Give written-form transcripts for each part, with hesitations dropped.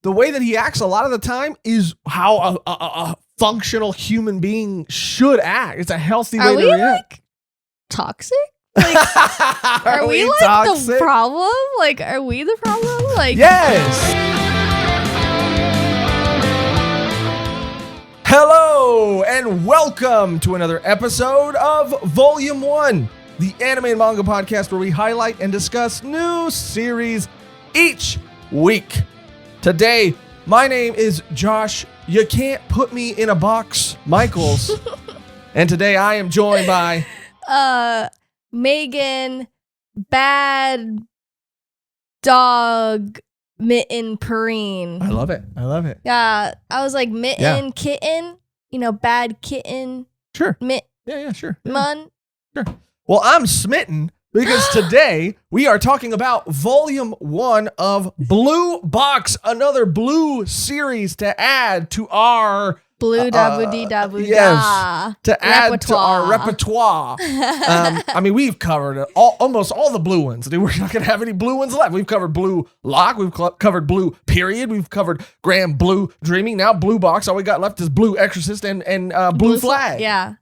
the way that he acts a lot of the time is how a functional human being should act. It's a healthy way to react. Like toxic? Like, are we like toxic? The problem? Like, are we the problem? Like, yes. Hello and welcome to another episode of Volume 1, the anime and manga podcast where we highlight and discuss new series each week. Today, my name is Josh. You can't put me in a box, Michaels. And today I am joined by Mehgan, bad dog, mitten, Perrine. I love it. Yeah, I was like mitten, kitten, bad kitten. Sure. Sure. Sure. Well, I'm smitten because today we are talking about Volume 1 of Blue Box, another Blue series to add to our Blue dabu-dee-dabu-da. Yes, to add to our repertoire. I mean, we've covered almost all the blue ones. We're not going to have any blue ones left. We've covered Blue Lock. We've covered Blue Period. We've covered Grand Blue Dreaming. Now Blue Box. All we got left is Blue Exorcist and Blue Flag. Yeah,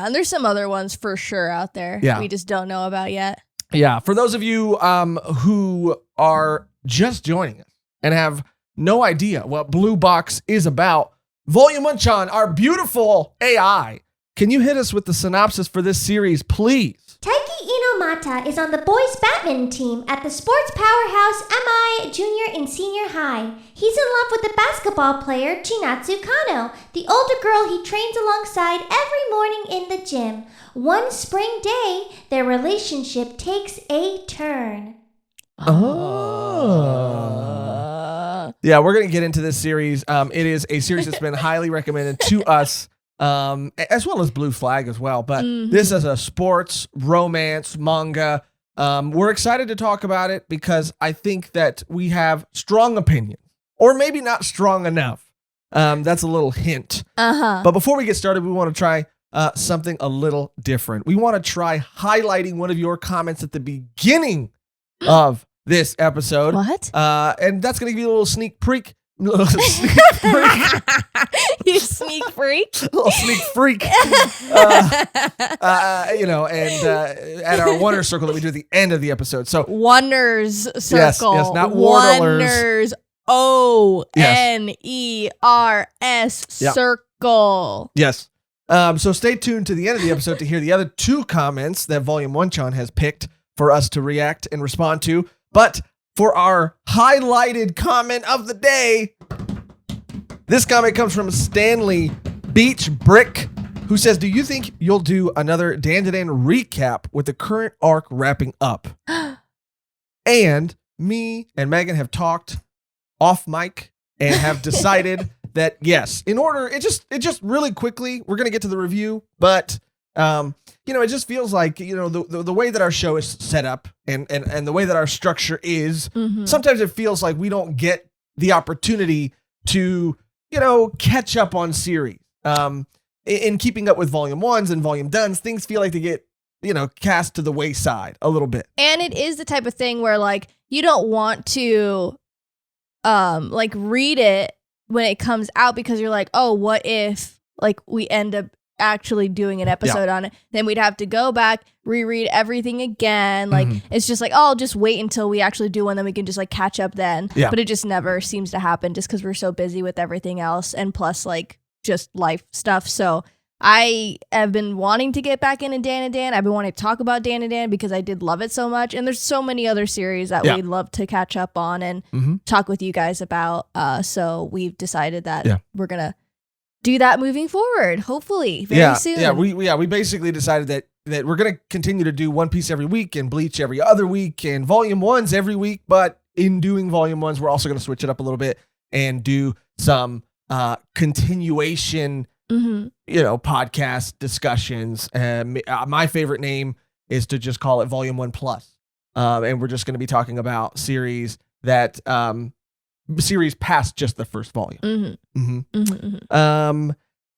and there's some other ones for sure out there. Yeah. We just don't know about yet. Yeah, for those of you who are just joining us and have no idea what Blue Box is about, Volume 1-chan, our beautiful AI, can you hit us with the synopsis for this series, please? Taiki Inomata is on the boys' badminton team at the sports powerhouse MI Junior and Senior High. He's in love with the basketball player Chinatsu Kano, the older girl he trains alongside every morning in the gym. One spring day, their relationship takes a turn. Yeah, we're going to get into this series. It is a series that's been highly recommended to us, as well as Blue Flag as well. But this is a sports romance manga. We're excited to talk about it because I think that we have strong opinions, or maybe not strong enough. That's a little hint. But before we get started, we want to try something a little different. We want to try highlighting one of your comments at the beginning of this episode. What? And that's going to give you a little sneak peek. You sneak freak? A little sneak freak. And at our Wonder Circle that we do at the end of the episode. So Wonders Circle. Yes, not Wonders. Wonders Circle. Yes. So stay tuned to the end of the episode to hear the other two comments that Volume 1-chan has picked for us to react and respond to. But for our highlighted comment of the day, this comment comes from Stanley Beach Brick, who says, do you think you'll do another Dan recap with the current arc wrapping up? And me and Mehgan have talked off mic and have decided that yes, in order, it just really quickly, we're going to get to the review, but it just feels like, the way that our show is set up and the way that our structure is, sometimes it feels like we don't get the opportunity to, catch up on series. In keeping up with Volume 1s and Volume Dones, things feel like they get, cast to the wayside a little bit. And it is the type of thing where, like, you don't want to, read it when it comes out because you're like, oh, what if, we end up actually doing an episode on it, then we'd have to go back, reread everything again. It's just like, oh, I'll just wait until we actually do one, then we can just catch up then. But it just never seems to happen just because we're so busy with everything else and plus just life stuff. So I have been wanting to get back into Dan and Dan. I've been wanting to talk about Dan and Dan because I did love it so much. And there's so many other series that we'd love to catch up on and talk with you guys about. So we've decided that we're going to do that moving forward, hopefully very soon. Yeah, we basically decided that we're going to continue to do One Piece every week and Bleach every other week and Volume 1s every week. But in doing Volume 1s, we're also going to switch it up a little bit and do some continuation, podcast discussions. My favorite name is to just call it Volume 1 Plus. And we're just going to be talking about series that series past just the first volume.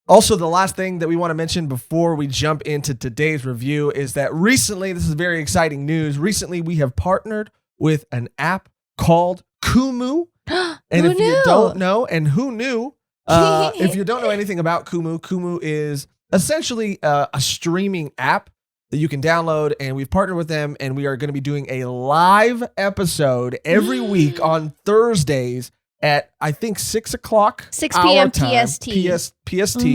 Also, the last thing that we want to mention before we jump into today's review is that recently, this is very exciting news. Recently, we have partnered with an app called Kumu. And Who if you knew? don't know, and who knew, if you don't know anything about Kumu, Kumu is essentially a streaming app that you can download, and we've partnered with them, and we are going to be doing a live episode every week on Thursdays at, I think, 6 o'clock 6 our p.m. time, PST. PST.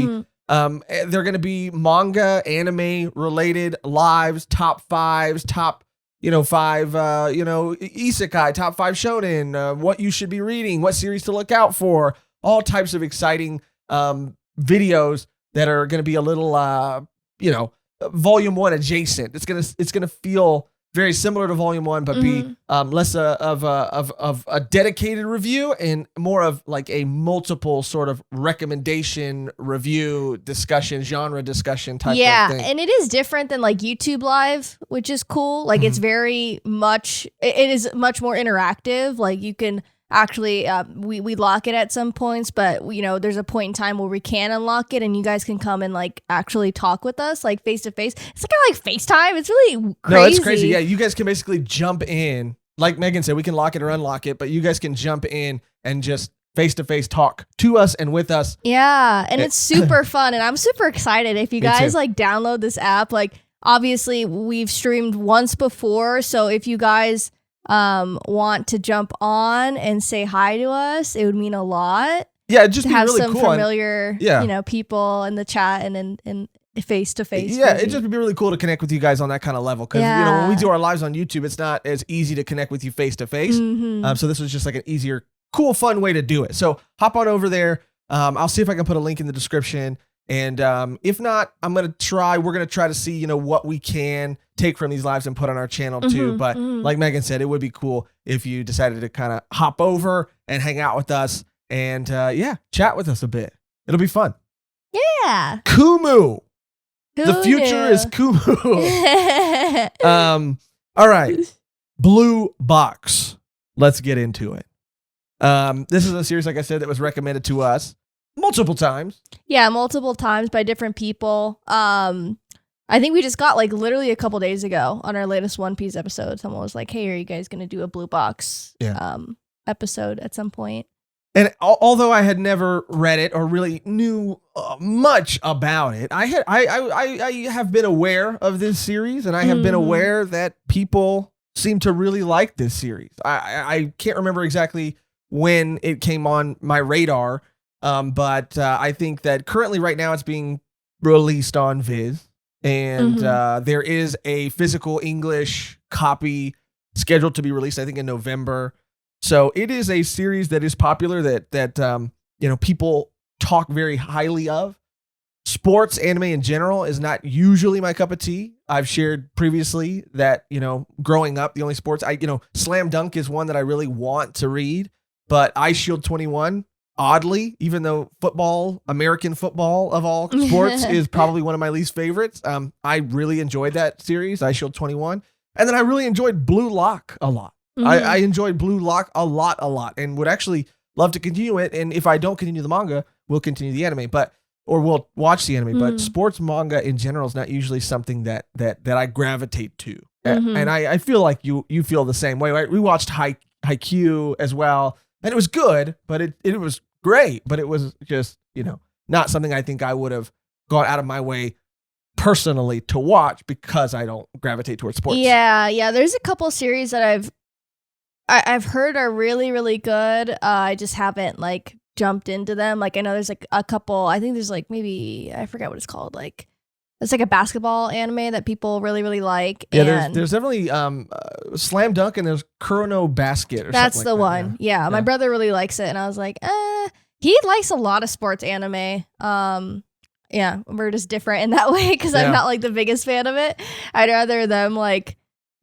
Mhm. They're going to be manga, anime related lives, top fives, top, 5, isekai, top 5 shonen, what you should be reading, what series to look out for, all types of exciting videos that are going to be a little, volume 1 adjacent. It's gonna feel very similar to volume 1, but be less of a dedicated review and more of like a multiple sort of recommendation review discussion, genre discussion type of thing. Yeah, and it is different than like YouTube Live, which is cool. Like it's very much, it is much more interactive. Like you can actually, we lock it at some points, but there's a point in time where we can unlock it and you guys can come and like actually talk with us like face to face. It's kind of like FaceTime. It's really crazy. No, it's crazy. Yeah, you guys can basically jump in. Like Mehgan said, we can lock it or unlock it, but you guys can jump in and just face-to-face talk to us and with us. Yeah, and it's super fun, and I'm super excited. If you guys like download this app, like obviously we've streamed once before, so if you guys want to jump on and say hi to us, it would mean a lot. Yeah, it'd just to be have really some cool. familiar, people in the chat and face to face. Yeah, it'd just be really cool to connect with you guys on that kind of level because when we do our lives on YouTube, it's not as easy to connect with you face to face. So this was just like an easier, cool, fun way to do it. So hop on over there. I'll see if I can put a link in the description. And if not, we're going to try to see, what we can take from these lives and put on our channel too. But like Mehgan said, it would be cool if you decided to kind of hop over and hang out with us and chat with us a bit. It'll be fun. Yeah. Kumu. Who The future knew? is Kumu. All right. Blue Box. Let's get into it. This is a series, like I said, that was recommended to us multiple times. Yeah, multiple times by different people. I think we just got like literally a couple days ago on our latest One Piece episode. Someone was like, "Hey, are you guys gonna do a Blue Box episode at some point?" And although I had never read it or really knew much about it, I have been aware of this series, and I have been aware that people seem to really like this series. I can't remember exactly when it came on my radar, but I think that currently right now it's being released on Viz, and there is a physical English copy scheduled to be released, I think, in November. So it is a series that is popular that people talk very highly of. Sports anime in general is not usually my cup of tea. I've shared previously that, growing up, the only sports Slam Dunk is one that I really want to read, but Ice Shield 21, oddly, even though football, American football of all sports is probably one of my least favorites. I really enjoyed that series, Ice Shield 21. And then I really enjoyed Blue Lock a lot. I enjoyed Blue Lock a lot, and would actually love to continue it. And if I don't continue the manga, we'll continue the anime, or we'll watch the anime. But sports manga in general is not usually something that I gravitate to. And I feel like you feel the same way, right? We watched Haikyuu as well, and it was good, but it was great, but it was just, not something I think I would have gone out of my way personally to watch because I don't gravitate towards sports. Yeah. There's a couple series that I've heard are really, really good. I just haven't like jumped into them. Like I know there's like a couple, I think there's like maybe, I forget what it's called. Like it's like a basketball anime that people really, really like. Yeah, and there's definitely Slam Dunk and there's Kurono Basket or that's something the like one. that. Yeah, my brother really likes it. And I was like, he likes a lot of sports anime. Yeah, we're just different in that way because I'm not like the biggest fan of it. I'd rather them like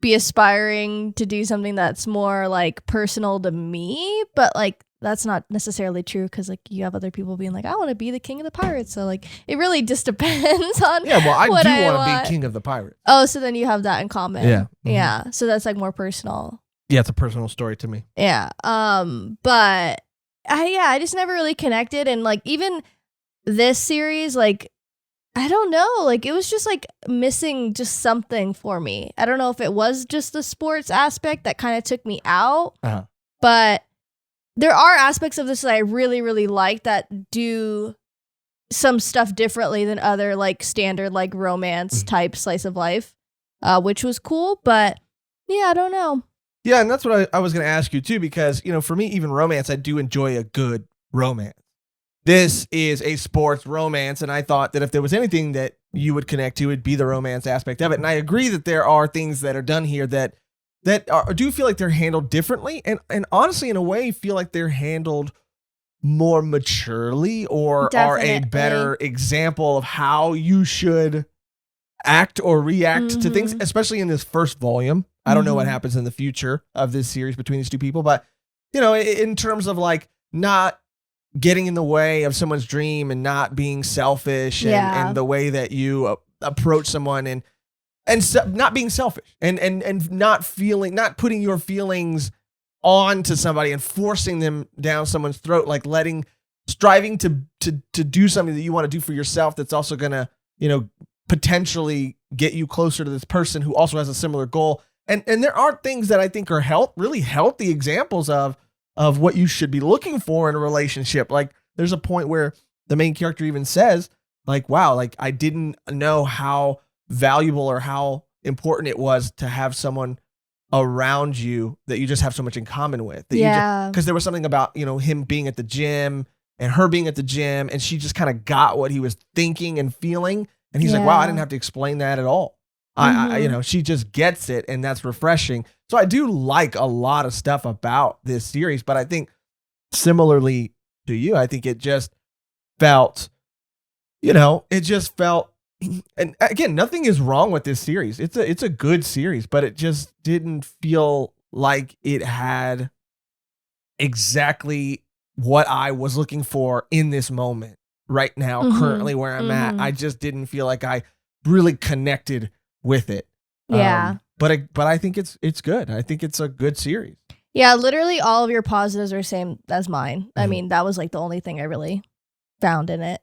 be aspiring to do something that's more like personal to me, but like that's not necessarily true because like you have other people being like, I want to be the king of the pirates. So like it really just depends on I do want want to be king of the pirates. Oh, so then you have that in common. Yeah. Yeah. So that's like more personal. Yeah, it's a personal story to me. Yeah. But I just never really connected, and like even this series, like I don't know, like it was just like missing just something for me. I don't know if it was just the sports aspect that kind of took me out, but there are aspects of this that I really, really like that do some stuff differently than other like standard like romance type slice of life, which was cool. But yeah, I don't know. Yeah, and that's what I was going to ask you too, because, you know, for me, even romance, I do enjoy a good romance. This is a sports romance, and I thought that if there was anything that you would connect to, it'd be the romance aspect of it. And I agree that there are things that are done here that do feel like they're handled differently, and honestly, in a way, feel like they're handled more maturely, or are a better example of how you should act or react to things, especially in this first volume. I don't know what happens in the future of this series between these two people, but, you know, in terms of like not getting in the way of someone's dream and not being selfish, and the way that you approach someone, and not being selfish, and not putting your feelings onto somebody and forcing them down someone's throat, like striving to do something that you want to do for yourself that's also gonna, you know, potentially get you closer to this person who also has a similar goal. And there are things that I think are really healthy examples of what you should be looking for in a relationship. Like there's a point where the main character even says like, wow, like I didn't know how valuable or how important it was to have someone around you that you just have so much in common with. Because there was something about, you know, him being at the gym and her being at the gym, and she just kind of got what he was thinking and feeling. And he's like, wow, I didn't have to explain that at all. I you know, she just gets it, and that's refreshing. So I do like a lot of stuff about this series, but I think similarly to you, I think it just felt, you know, and again, nothing is wrong with this series. It's a good series, but it just didn't feel like it had exactly what I was looking for in this moment right now, currently where I'm at. I just didn't feel like I really connected with it. Yeah. But I think it's good. I think it's a good series. Yeah, literally all of your positives are same as mine. I mean, that was like the only thing I really found in it.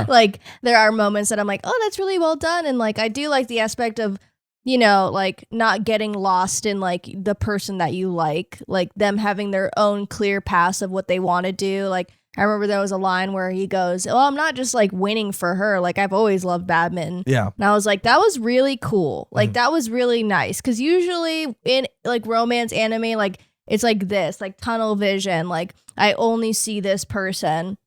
Like there are moments that I'm like, oh, that's really well done. And like I do like the aspect of, you know, like not getting lost in like the person that you like them having their own clear paths of what they want to do. Like I remember there was a line where he goes, oh, I'm not just like winning for her. Like I've always loved badminton. Yeah. And I was like, that was really cool. Like that was really nice. Cause usually in like romance anime, like it's like this, like tunnel vision. Like I only see this person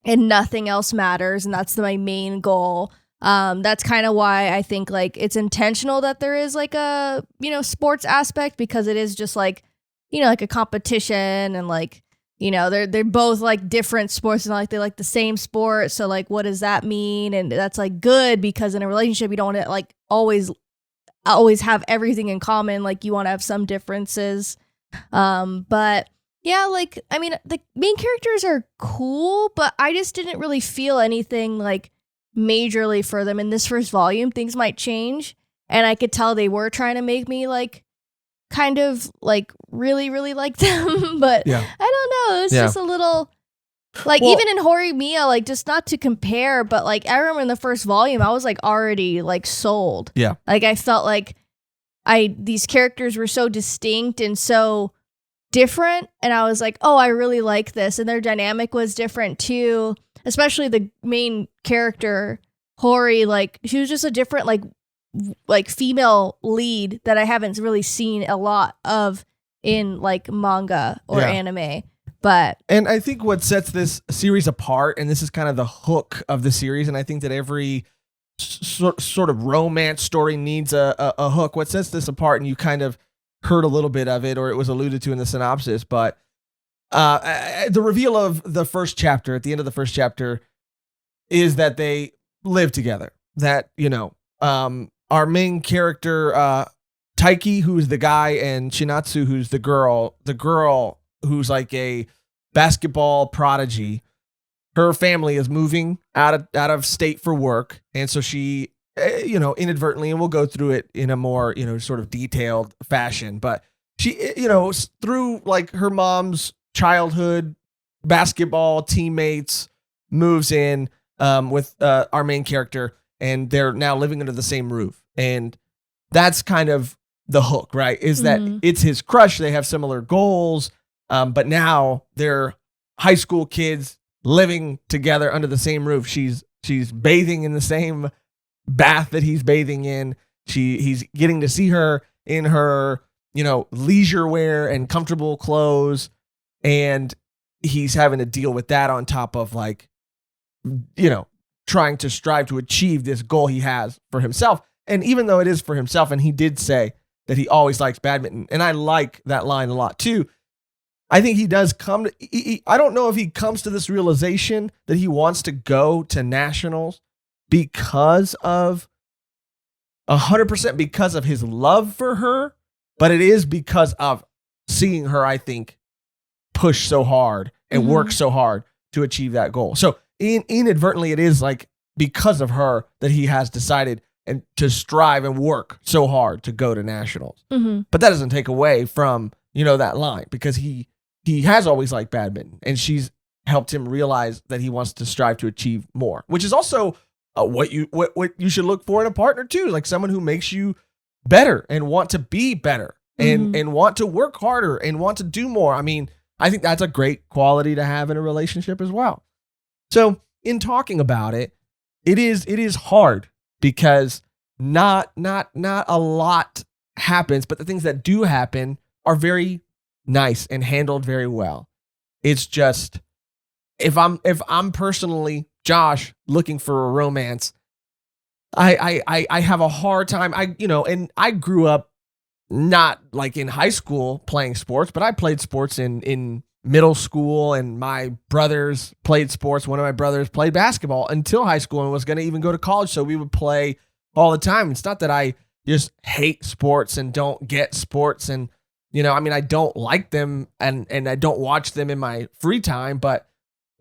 and nothing else matters. And that's my main goal. That's kind of why I think like it's intentional that there is like a, you know, sports aspect, because it is just like, you know, like a competition, and like, you know, they're both like different sports, and like they like the same sport. So like, what does that mean? And that's like good, because in a relationship, you don't want to like always have everything in common. Like you want to have some differences. But yeah, like, I mean, the main characters are cool, but I just didn't really feel anything like majorly for them in this first volume. Things might change, and I could tell they were trying to make me like kind of like really, really like them, but I don't know. It's just a little like, even in Horimiya, like just not to compare, but like I remember in the first volume, I was like already like sold. Yeah. Like I felt like these characters were so distinct and so different, and I was like, oh, I really like this, and their dynamic was different too, especially the main character Hori. Like she was just a different like female lead that I haven't really seen a lot of in like manga or anime. And I think what sets this series apart, and this is kind of the hook of the series, and I think that every sort of romance story needs a hook. What sets this apart, and you kind of heard a little bit of it, or it was alluded to in the synopsis, but the reveal of the first chapter, at the end of the first chapter, is that they live together. That, you know, our main character, Taiki, who's the guy, and Chinatsu, who's the girl who's like a basketball prodigy, her family is moving out of state for work. And so she, you know, inadvertently, and we'll go through it in a more, you know, sort of detailed fashion, but she, you know, through like her mom's childhood basketball teammates, moves in with our main character, and they're now living under the same roof. And that's kind of the hook, right? Is that it's his crush. They have similar goals. But now they're high school kids living together under the same roof. She's bathing in the same bath that he's bathing in. He's getting to see her in her, leisure wear and comfortable clothes. And he's having to deal with that on top of trying to strive to achieve this goal he has for himself. And even though it is for himself, and he did say that he always likes badminton, and I like that line a lot too. I think he does come to, I don't know if he comes to this realization that he wants to go to nationals because of 100% because of his love for her, but it is because of seeing her, I think, push so hard and work so hard to achieve that goal. So inadvertently, it is because of her that he has decided and to strive and work so hard to go to nationals. But that doesn't take away from, that line, because he has always liked badminton, and she's helped him realize that he wants to strive to achieve more, which is also what you should look for in a partner too, like someone who makes you better and want to be better and want to work harder and want to do more. I mean, I think that's a great quality to have in a relationship as well. So in talking about it, it is hard because not a lot happens, but the things that do happen are very nice and handled very well. It's just, if I'm personally Josh looking for a romance, I have a hard time. And I grew up not in high school playing sports, but I played sports in middle school, and my brothers played sports. One of my brothers played basketball until high school and was going to even go to college. So we would play all the time. It's not that I just hate sports and don't get sports, and I don't like them and I don't watch them in my free time, but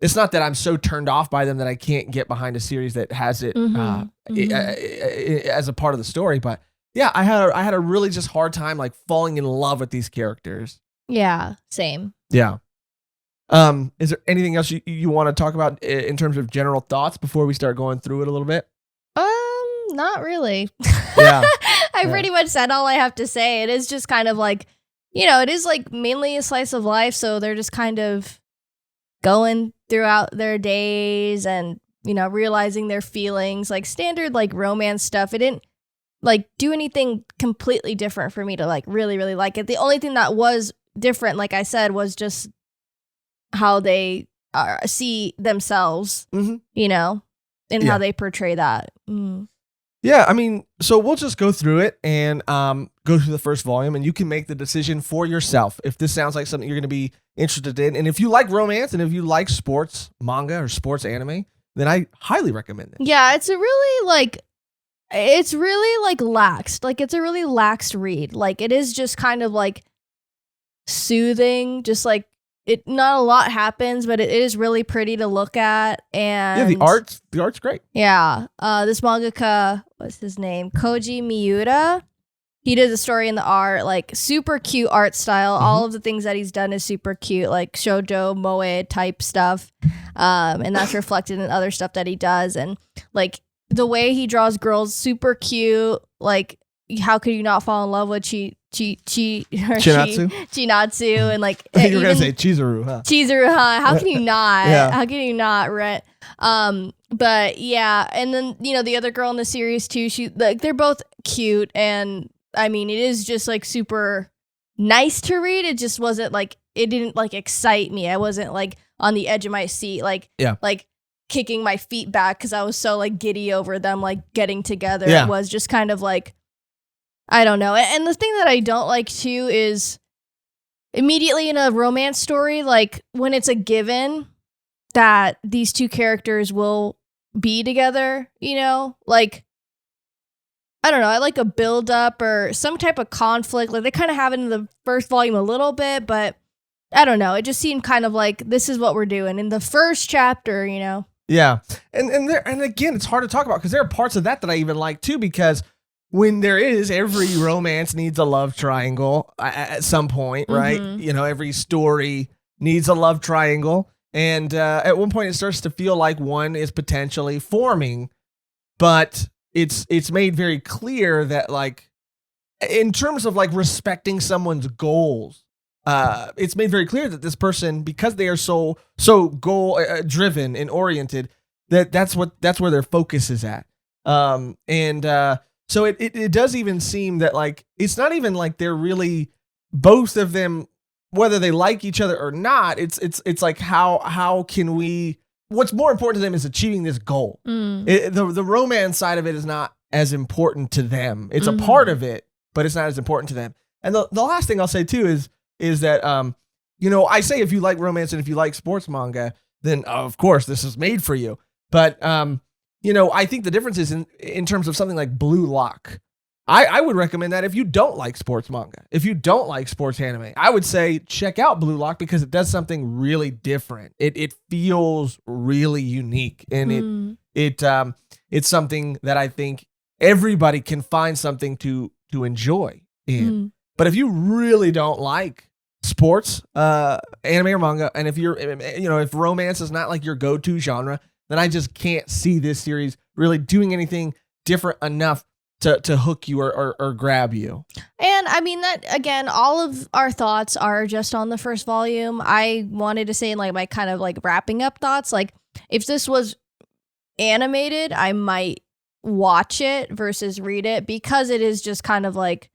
it's not that I'm so turned off by them that I can't get behind a series that has it as a part of the story. But yeah, I had a really just hard time falling in love with these characters. Yeah, same. Yeah. Is there anything else you want to talk about in terms of general thoughts before we start going through it a little bit? Not really. Yeah. I pretty much said all I have to say. It is just kind of it is mainly a slice of life, so they're just kind of going throughout their days and, realizing their feelings, standard romance stuff. It didn't do anything completely different for me to really, really like it. The only thing that was different, like I said, was just how they see themselves, and how they portray that. Yeah, I mean, so we'll just go through it and go through the first volume, and you can make the decision for yourself if this sounds like something you're going to be interested in. And if you like romance and if you like sports manga or sports anime, then I highly recommend it. Yeah, it's a really it's really laxed. It's a really laxed read. It is just kind of soothing, just it. Not a lot happens, but it is really pretty to look at. And yeah, the art's great. Yeah, this mangaka, what's his name? Koji Miura. He did the story and the art, super cute art style. All of the things that he's done is super cute, shoujo moe type stuff, and that's reflected in other stuff that he does. And the way he draws girls, super cute. How could you not fall in love with Chinatsu, and I think you were gonna say Chizuru, huh? Chizuru, huh? How can you not? Yeah. How can you not, Rhett? But yeah, and then the other girl in the series too. She they're both cute, and I mean it is just super nice to read. It just wasn't it didn't excite me. I wasn't on the edge of my seat, kicking my feet back because I was so giddy over them getting together. Yeah. It was just kind of I don't know. And the thing that I don't like too is immediately in a romance story, when it's a given that these two characters will be together, I don't know. I like a build up or some type of conflict. They kind of have it in the first volume a little bit, but I don't know. It just seemed kind of this is what we're doing in the first chapter, Yeah. And again, it's hard to talk about because there are parts of that I even like too, because when there is, every romance needs a love triangle at some point, right? Every story needs a love triangle. And at one point it starts to feel like one is potentially forming, but it's made very clear that in terms of respecting someone's goals it's made very clear that this person, because they are so goal driven and oriented, that's where their focus is at. So it does even seem that like it's not even like they're really, both of them, whether they like each other or not. It's like how can we? What's more important to them is achieving this goal. The romance side of it is not as important to them. It's a part of it, but it's not as important to them. And the last thing I'll say too is that I say if you like romance and if you like sports manga, then of course this is made for you. But I think the difference is in terms of something like Blue Lock. I would recommend that if you don't like sports manga, if you don't like sports anime, I would say check out Blue Lock because it does something really different. It feels really unique, and it's something that I think everybody can find something to enjoy in. But if you really don't like sports, anime or manga, and if romance is not like your go-to genre, then I just can't see this series really doing anything different enough to hook you or grab you. And I mean that again, all of our thoughts are just on the first volume. I wanted to say in like my kind of like wrapping up thoughts, like if this was animated, I might watch it versus read it because it is just kind of like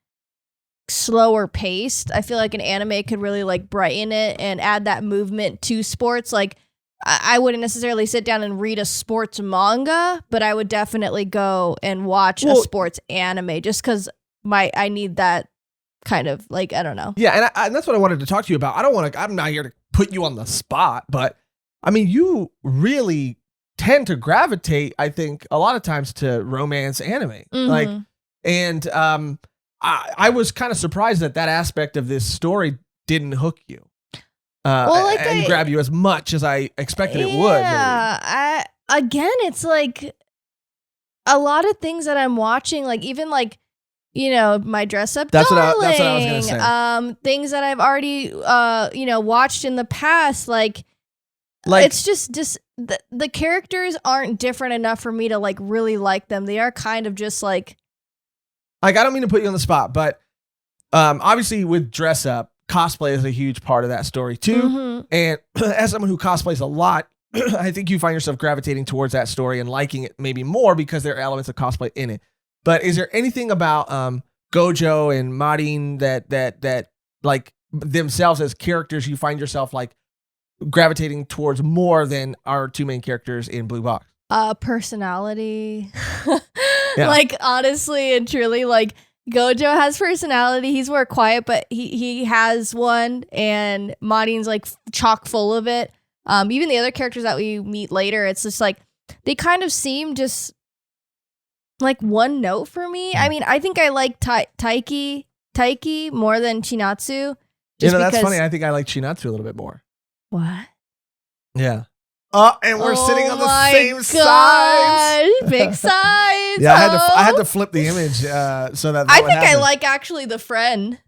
slower paced. I feel like an anime could really like brighten it and add that movement to sports. Like I wouldn't necessarily sit down and read a sports manga, but I would definitely go and watch a sports anime just because I need that kind of like, I don't know. Yeah, and that's what I wanted to talk to you about. I'm not here to put you on the spot, but I mean, you really tend to gravitate, I think, a lot of times to romance anime. Like, and I was kind of surprised that aspect of this story didn't hook you. And grab you as much as I expected it would. Yeah, again, it's like a lot of things that I'm watching, like even like my dress up. That's what I was gonna say. Things that I've already watched in the past, like it's just the characters aren't different enough for me to like really like them. They are kind of just like I don't mean to put you on the spot, but obviously with dress up, cosplay is a huge part of that story too. And as someone who cosplays a lot, I think you find yourself gravitating towards that story and liking it maybe more because there are elements of cosplay in it. But is there anything about Gojo and Marin that like themselves as characters you find yourself like gravitating towards more than our two main characters in Blue Box? Personality. Like honestly and truly, like Gojo has personality. He's more quiet, but he has one, and Marin's like chock full of it. Even the other characters that we meet later, it's just like they kind of seem just like one note for me. I mean, I think I like Taiki more than Chinatsu. That's funny. I think I like Chinatsu a little bit more. What? Yeah. And we're sitting on the same side. Big sides. Yeah, I had to flip the image so that I think I like actually the friend.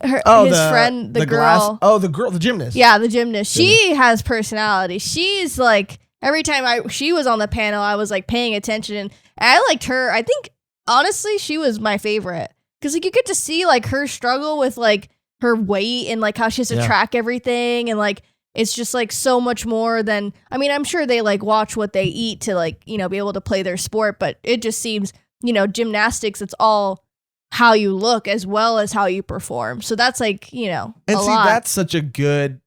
His friend, the girl. The girl, the gymnast. Yeah, the gymnast. She has personality. She's like, every time she was on the panel, I was like paying attention, and I liked her. I think honestly, she was my favorite because like you get to see like her struggle with like her weight and like how she has to track everything, and like it's just like so much more than, I mean, I'm sure they like watch what they eat to like, be able to play their sport, but it just seems, gymnastics, it's all how you look as well as how you perform. So that's like, and that's such a good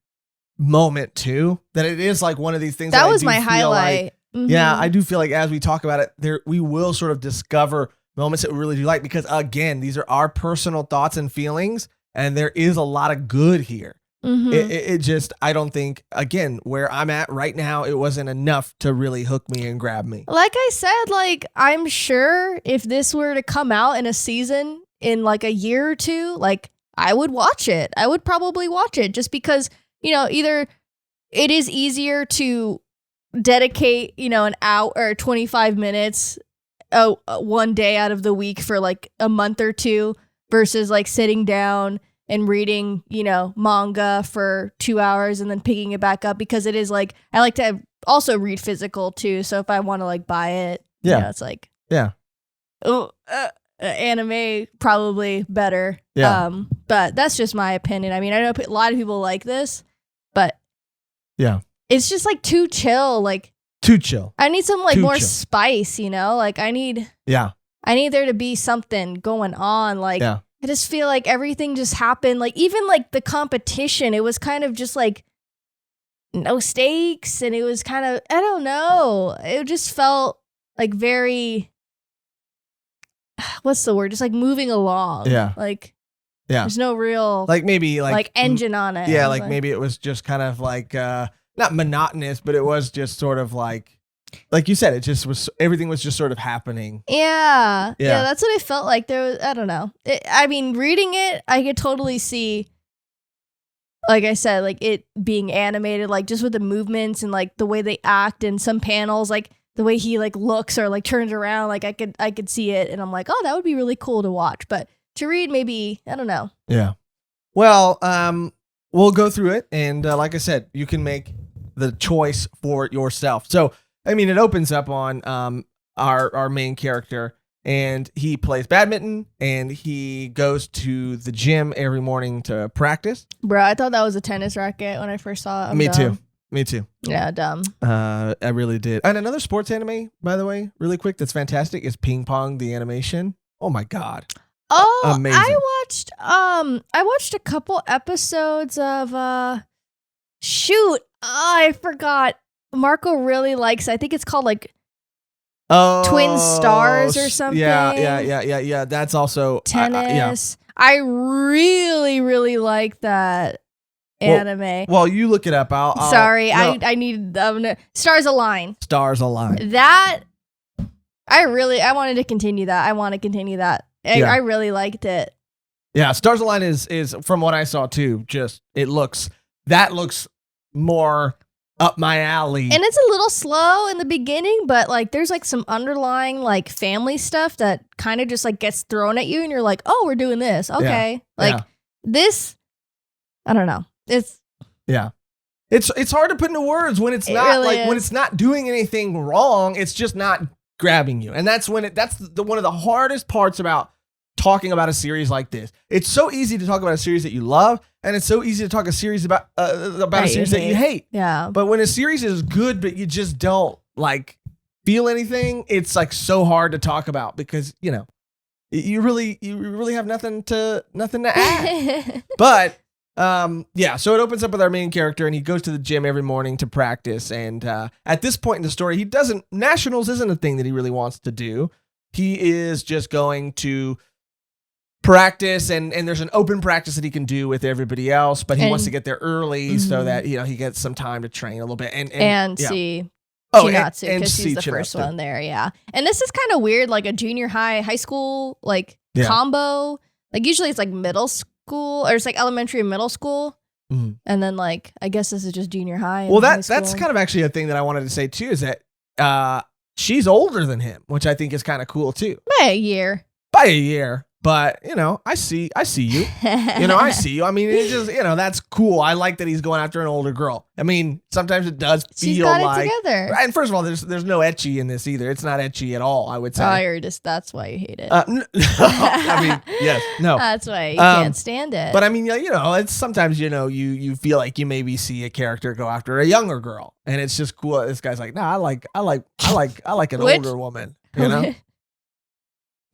moment too, that it is like one of these things that was my highlight. Like, yeah, I do feel like as we talk about it, we will sort of discover moments that we really do like, because again, these are our personal thoughts and feelings, and there is a lot of good here. It just, I don't think, again, where I'm at right now, it wasn't enough to really hook me and grab me. Like I said, like, I'm sure if this were to come out in a season in like a year or two, like I would watch it. I would probably watch it just because, either it is easier to dedicate, an hour or 25 minutes one day out of the week for like a month or two versus like sitting down and reading, manga for 2 hours and then picking it back up, because it is like, I like to also read physical too. So if I want to like buy it, it's like, anime probably better. Yeah. But that's just my opinion. I mean, I know a lot of people like this, but Yeah. it's just like too chill. Like Too chill. I need some like Too more chill. spice, you know? Like I need Yeah. there to be something going on. Like Yeah. I just feel like everything just happened. Like even like the competition, it was kind of just like no stakes, and it was kind of, I don't know. It just felt like very, what's the word? Just like moving along. Yeah. Like Yeah. there's no real Like maybe like engine on it. Yeah, like maybe it was just kind of like not monotonous, but it was just sort of like you said, it just was, everything was just sort of happening. Yeah. Yeah. Yeah, that's what I felt like. There was, I don't know. I mean, reading it, I could totally see, like I said, like it being animated, like just with the movements and like the way they act and some panels, like the way he like looks or like turns around, like I could see it, and I'm like, oh, that would be really cool to watch. But to read, maybe, I don't know. Yeah. Well, we'll go through it, and like I said, you can make the choice for yourself. So, I mean, it opens up on our main character, and he plays badminton, and he goes to the gym every morning to practice. Bro, I thought that was a tennis racket when I first saw it. Me too. Yeah, dumb. I really did. And another sports anime, by the way, really quick, that's fantastic, is Ping Pong, the animation. Oh my God. Oh, Amazing. I watched a couple episodes of I forgot. Marco really likes, I think it's called like Twin Stars or something. Yeah. That's also tennis. I really, really like that anime. Well, you look it up. Sorry, no. I need Stars Align. Stars Align. That I wanted to continue that. I want to continue that. I really liked it. Yeah, Stars Align is from what I saw too. Just that looks more up my alley. And it's a little slow in the beginning, but like there's like some underlying like family stuff that kind of just like gets thrown at you, and you're like, oh, we're doing this. Okay. This, I don't know. It's hard to put into words when it's not really like is. when it's not doing anything wrong. It's just not grabbing you, and that's one of the hardest parts about talking about a series like this. It's so easy to talk about a series that you love, and it's so easy to talk a series about a series that you hate. Yeah. But when a series is good, but you just don't like feel anything, it's like so hard to talk about because you really have nothing to add. But so it opens up with our main character, and he goes to the gym every morning to practice. And at this point in the story, nationals isn't a thing that he really wants to do. He is just going to practice, and there's an open practice that he can do with everybody else, but he wants to get there early so that he gets some time to train a little bit and see Chinatsu, because she's the first one there. Yeah. And this is kind of weird, like a junior high school like combo. Like usually it's like middle school, or it's like elementary and middle school. Mm-hmm. And then like I guess this is just junior high. Well, that's kind of actually a thing that I wanted to say too, is that she's older than him, which I think is kind of cool too. By a year. But, I see you. I see you. I mean, it's just, that's cool. I like that he's going after an older girl. I mean, sometimes it does feel She's got like. it together. And first of all, there's no ecchi in this either. It's not ecchi at all, I would say. Oh, you're just, that's why you hate it. I mean, yes, no. That's why you can't stand it. But I mean, it's sometimes, you feel like you maybe see a character go after a younger girl. And it's just cool. This guy's like, I like an older woman,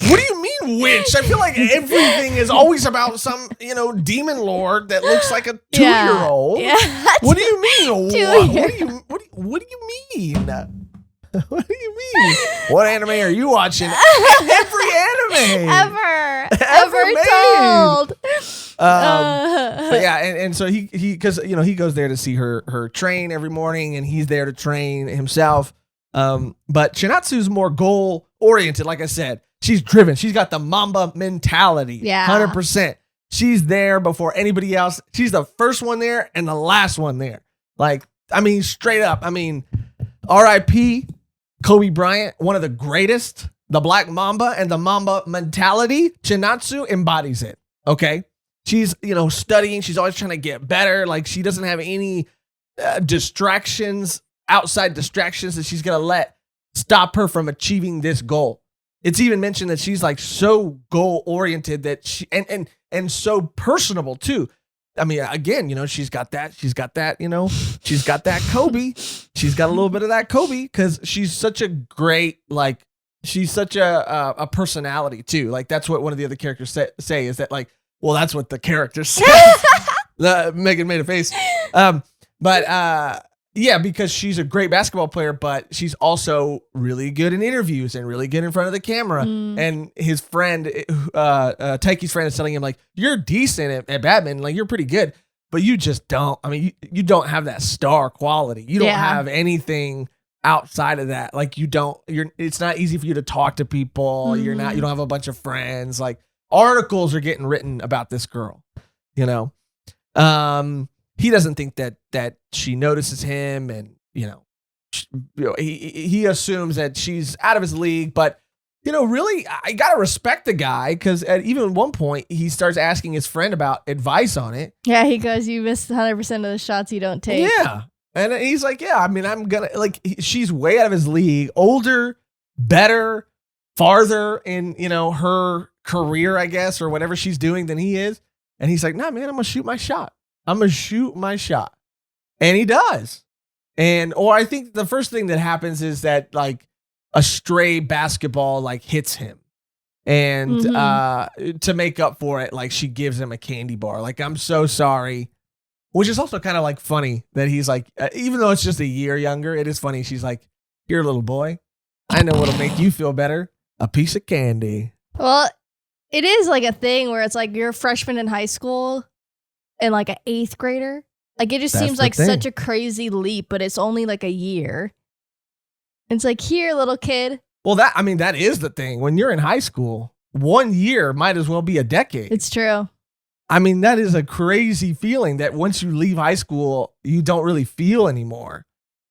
What do you mean witch? I feel like everything is always about some, demon lord that looks like a 2-year-old. Yeah. What do you mean? What do you mean? What do you mean? What anime are you watching? Every anime ever told. But yeah, and so he because he goes there to see her train every morning, and he's there to train himself. But Chinatsu's more goal oriented, like I said. She's driven. She's got the Mamba mentality. Yeah. 100%. She's there before anybody else. She's the first one there and the last one there. Like, I mean, straight up. I mean, R.I.P. Kobe Bryant, one of the greatest. The Black Mamba and the Mamba mentality. Chinatsu embodies it. Okay. She's, studying. She's always trying to get better. Like, she doesn't have any outside distractions that she's going to let stop her from achieving this goal. It's even mentioned that she's like so goal oriented that she and and so personable too. I mean, again, she's got that, she's got that Kobe. She's got a little bit of that Kobe because she's such a great, she's such a personality too. Like, that's what one of the other characters say is that, like, well, that's what the character says. Mehgan made a face. Yeah, because she's a great basketball player, but she's also really good in interviews and really good in front of the camera. And his friend, Taiki's friend, is telling him, like, you're decent at badminton, like, you're pretty good, but you just don't. I mean, you don't have that star quality. You don't have anything outside of that. Like, it's not easy for you to talk to people. You don't have a bunch of friends. Like, articles are getting written about this girl, He doesn't think that she notices him, and he assumes that she's out of his league. But really, I gotta respect the guy because at even one point he starts asking his friend about advice on it. Yeah, he goes, "You missed 100% of the shots you don't take." Yeah, and he's like, "Yeah, I mean, I'm gonna she's way out of his league, older, better, farther in her career, I guess, or whatever she's doing than he is." And he's like, "Nah, man, I'm gonna shoot my shot. And he does. Or I think the first thing that happens is that, like, a stray basketball, like, hits him. And to make up for it, like, she gives him a candy bar. Like, I'm so sorry. Which is also kind of, like, funny that he's like, even though it's just a year younger, it is funny. She's like, "Here, little boy, I know what'll make you feel better. A piece of candy." Well, it is like a thing where it's like you're a freshman in high school and like an 8th grader. Like, it just seems like such a crazy leap, but it's only like a year. It's like, "Here, little kid." Well, that is the thing. When you're in high school, 1 year might as well be a decade. It's true. I mean, that is a crazy feeling that once you leave high school, you don't really feel anymore.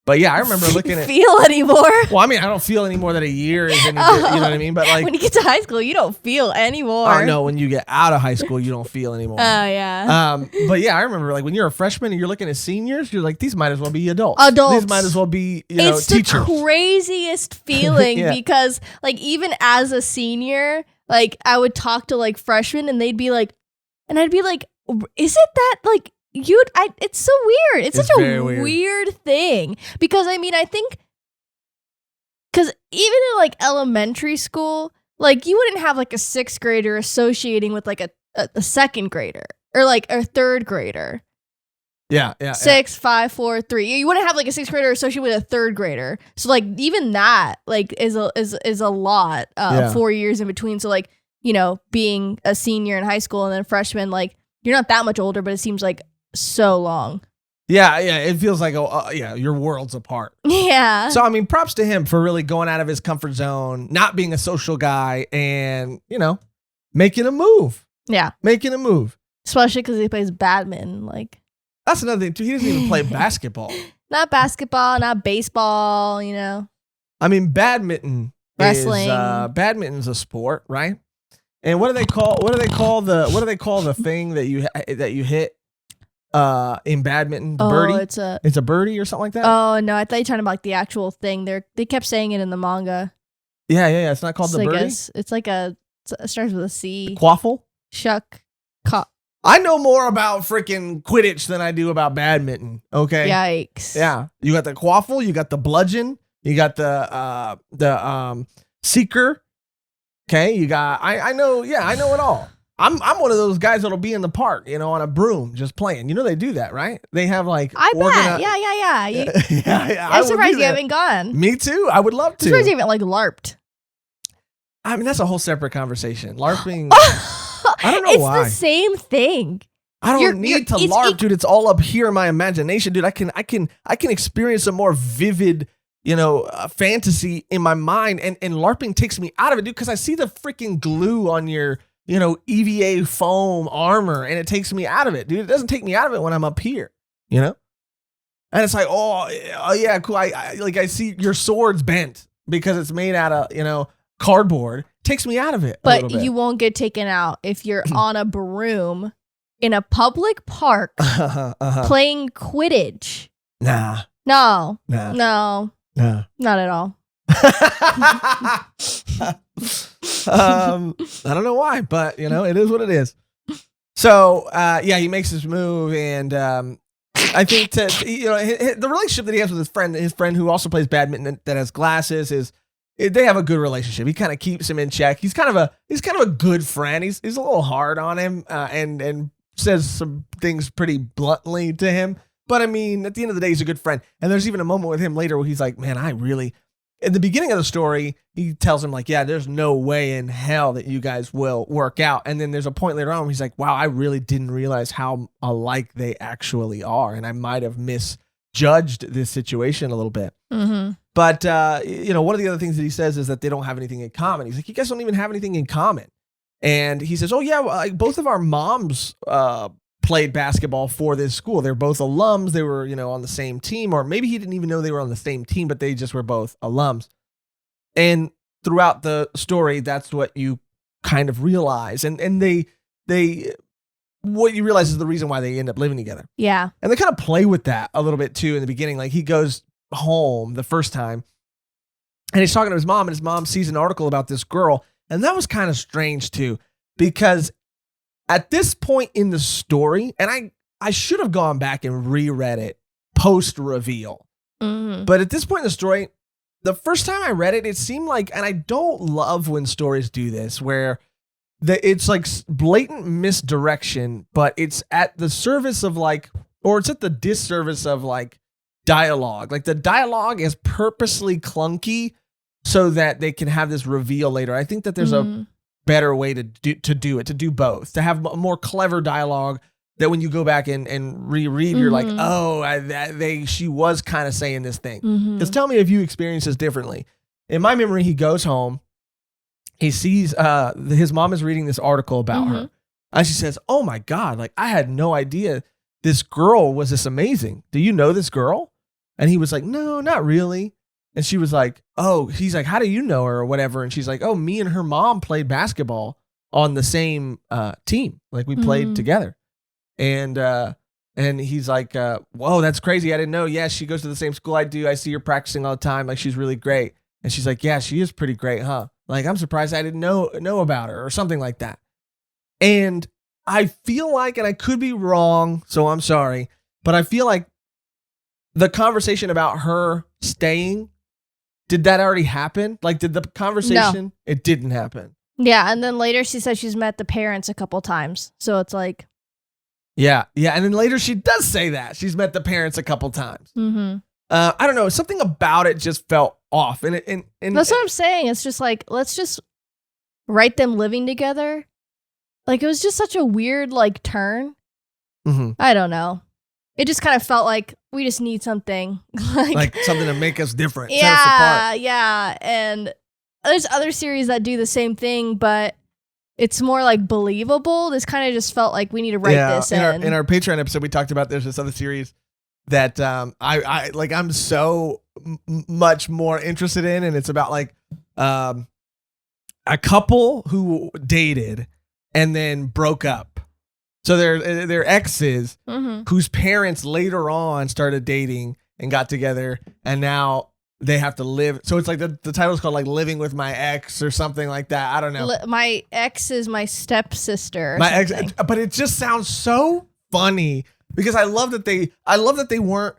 But yeah, I remember looking at feel anymore. Well, I mean, I don't feel anymore that a year is any good, you know what I mean? But like, when you get to high school, you don't feel anymore. Oh no, when you get out of high school, you don't feel anymore. Oh yeah. But yeah, I remember, like, when you're a freshman and you're looking at seniors, you're like, these might as well be adults. These might as well be, it's teachers. The craziest feeling because, like, even as a senior, like, I would talk to, like, freshmen and they'd be like, and I'd be like, "Is it that, like, it's so weird. It's such a weird thing." Because, I mean, I think, because even in, like, elementary school, like, you wouldn't have, like, a 6th grader associating with, like, a 2nd grader or, like, a 3rd grader. Yeah. 6, 5, 4, 3. You wouldn't have, like, a 6th grader associated with a 3rd grader. So, like, even that, like, is a lot. 4 years in between. So, like, being a senior in high school and then a freshman, like, you're not that much older, but it seems like so long. Yeah, it feels like, your world's apart. Yeah. So, I mean, props to him for really going out of his comfort zone, not being a social guy, and, making a move. Yeah. Making a move. Especially because he plays badminton. Like, that's another thing, too. He doesn't even play basketball. Not basketball, not baseball, I mean, badminton. Wrestling. Badminton's a sport, right? And what do they call the thing that you hit in badminton? The birdie? It's a birdie or something like that? Oh no, I thought you were talking about, like, the actual thing. They kept saying it in the manga. Yeah. It's not called the birdie? It's like it starts with a C. The quaffle? I know more about freaking Quidditch than I do about badminton. Okay. Yikes. Yeah. You got the quaffle, you got the bludgeon, you got the seeker. Okay, you got. I know it all. I'm one of those guys that'll be in the park, on a broom, just playing. They do that, right? They have, like, I bet. Yeah. I'm surprised you haven't gone. Me too. I would love to. I'm surprised you haven't, like, LARPed. I mean, that's a whole separate conversation. LARPing. I don't know why. It's the same thing. I don't need to LARP, dude. It's all up here in my imagination, dude. I can experience a more vivid, fantasy in my mind, and LARPing takes me out of it, dude, because I see the freaking glue on your, EVA foam armor, and it takes me out of it, dude. It doesn't take me out of it when I'm up here, And it's like, oh yeah, cool. I see your sword's bent because it's made out of, cardboard. It takes me out of it. But you won't get taken out if you're on a broom in a public park playing Quidditch. Nah. No. Not at all. I don't know why, but it is what it is. So he makes this move, and I think the relationship that he has with his friend who also plays badminton that has glasses they have a good relationship. He kind of keeps him in check. He's kind of a good friend. He's a little hard on him and says some things pretty bluntly to him. But I mean, at the end of the day, he's a good friend. And there's even a moment with him later where he's like, man, in the beginning of the story, he tells him like, yeah, there's no way in hell that you guys will work out. And then there's a point later on where he's like, wow, I really didn't realize how alike they actually are. And I might have misjudged this situation a little bit. Mm-hmm. But, one of the other things that he says is that they don't have anything in common. He's like, you guys don't even have anything in common. And he says, oh, yeah, well, both of our moms played basketball for this school. They're both alums. They were, on the same team, or maybe he didn't even know they were on the same team, but they just were both alums. And throughout the story, that's what you kind of realize. And what you realize is the reason why they end up living together. Yeah. And they kind of play with that a little bit too in the beginning. Like he goes home the first time and he's talking to his mom, and his mom sees an article about this girl. And that was kind of strange too, because at this point in the story, and I should have gone back and reread it post-reveal. Mm-hmm. But at this point in the story, the first time I read it, it seemed like, and I don't love when stories do this, where it's like blatant misdirection, but it's at the service of or it's at the disservice of dialogue. Like the dialogue is purposely clunky so that they can have this reveal later. I think that there's a better way to do both, to have a more clever dialogue that when you go back and reread, you're like, oh, she was kind of saying this thing. Because tell me if you experience this differently. In my memory, he goes home, he sees his mom is reading this article about her, and she says, oh my God, I had no idea this girl was this amazing. Do you know this girl? And he was like, no, not really. And she was like, oh, he's like, how do you know her or whatever? And she's like, oh, me and her mom played basketball on the same team. Like we played together. And he's like, whoa, that's crazy. I didn't know. Yeah, she goes to the same school I do. I see her practicing all the time. Like she's really great. And she's like, yeah, she is pretty great, huh? Like I'm surprised I didn't know about her or something like that. And I feel like, and I could be wrong, so I'm sorry, but I feel like the conversation about her staying, did that already happen? Like, did the conversation? No. It didn't happen. Yeah, and then later she said she's met the parents a couple times. So it's like... Yeah, and then later she does say that. She's met the parents a couple times. Mm-hmm. I don't know. Something about it just felt off. And that's what I'm saying. It's just like, let's just write them living together. Like, it was just such a weird, turn. Mm-hmm. I don't know. It just kind of felt like we just need something. like something to make us different. Yeah, set us apart. Yeah. And there's other series that do the same thing, but it's more believable. This kind of just felt like we need to write this in. In our Patreon episode, we talked about there's this other series that I'm so much more interested in, and it's about a couple who dated and then broke up. So they're exes whose parents later on started dating and got together, and now they have to live. So it's like the title's called Living with My Ex or something like that. I don't know. My ex is my stepsister. My ex, but it just sounds so funny because I love that they weren't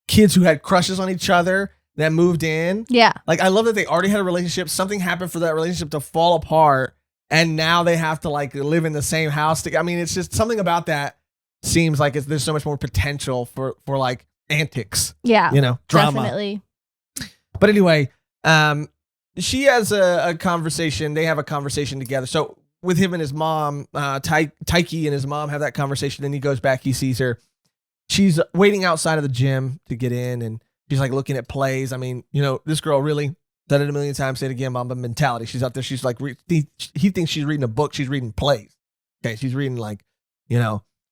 kids who had crushes on each other that moved in. Yeah. I love that they already had a relationship. Something happened for that relationship to fall apart. And now they have to live in the same house. I mean, it's just something about that seems like there's so much more potential for antics. Yeah, drama. Definitely. But anyway, she has a conversation. They have a conversation together. So with him and his mom, Taiki and his mom have that conversation. Then he goes back. He sees her. She's waiting outside of the gym to get in, and she's looking at plays. I mean, this girl really. Said it a million times, say it again, Mamba mentality. She's out there. She's he thinks she's reading a book. She's reading plays. Okay. She's reading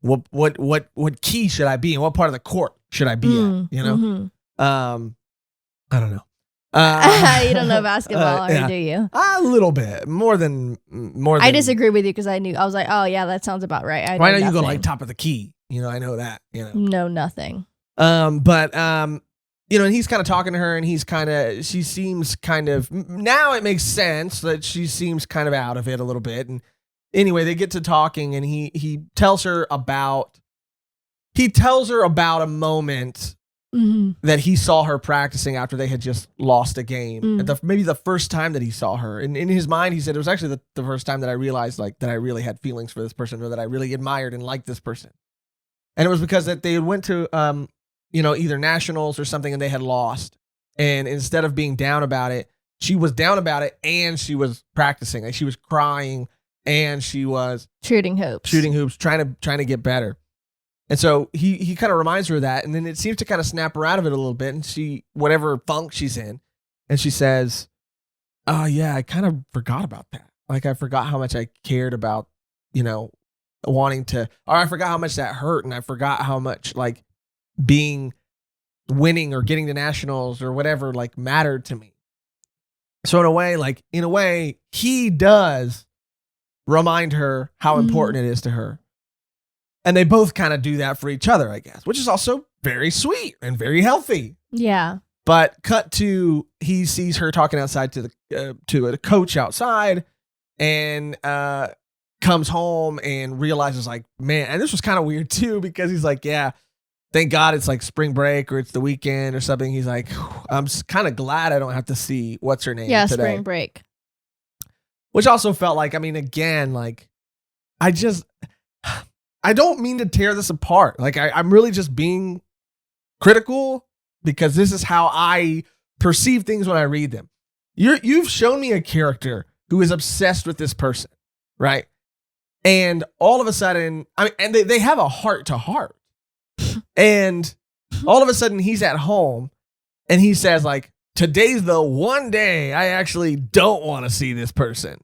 what key should I be in? What part of the court should I be at? I don't know. You don't know basketball, or do you? A little bit more than. I disagree with you because I was like, oh yeah, that sounds about right. I know you go top of the key. I know that. No, nothing. And he's kind of talking to her, and she seems kind of, now it makes sense that she seems kind of out of it a little bit. And anyway, they get to talking, and he tells her about a moment that he saw her practicing after they had just lost a game. Maybe the first time that he saw her. And in his mind, he said, it was actually the first time that I realized like that I really had feelings for this person, or that I really admired and liked this person. And it was because that they went to, either nationals or something, and they had lost. And instead of being down about it, she was down about it, and she was practicing. Like, she was crying, and she was shooting hoops, trying to get better. And so he kind of reminds her of that, and then it seems to kind of snap her out of it a little bit, and she, whatever funk she's in, and she says, "Oh yeah, I kind of forgot about that. Like, I forgot how much I cared about, wanting to, or I forgot how much that hurt, and I forgot how much like winning or getting to nationals or whatever like mattered to me." So in a way, he does remind her how important it is to her. And they both kind of do that for each other, I guess, which is also very sweet and very healthy. Yeah. But cut to, he sees her talking outside to the coach outside, and comes home and realizes like, man, and this was kind of weird too, because he's like, yeah, thank God it's like spring break or it's the weekend or something. He's like, I'm kind of glad I don't have to see what's her name today. Spring break. Which also felt like, I mean, again, like, I don't mean to tear this apart. Like, I'm really just being critical, because this is how I perceive things when I read them. You've shown me a character who is obsessed with this person, right? And all of a sudden, and they have a heart to heart. And all of a sudden, he's at home, and he says, like, today's the one day I actually don't want to see this person.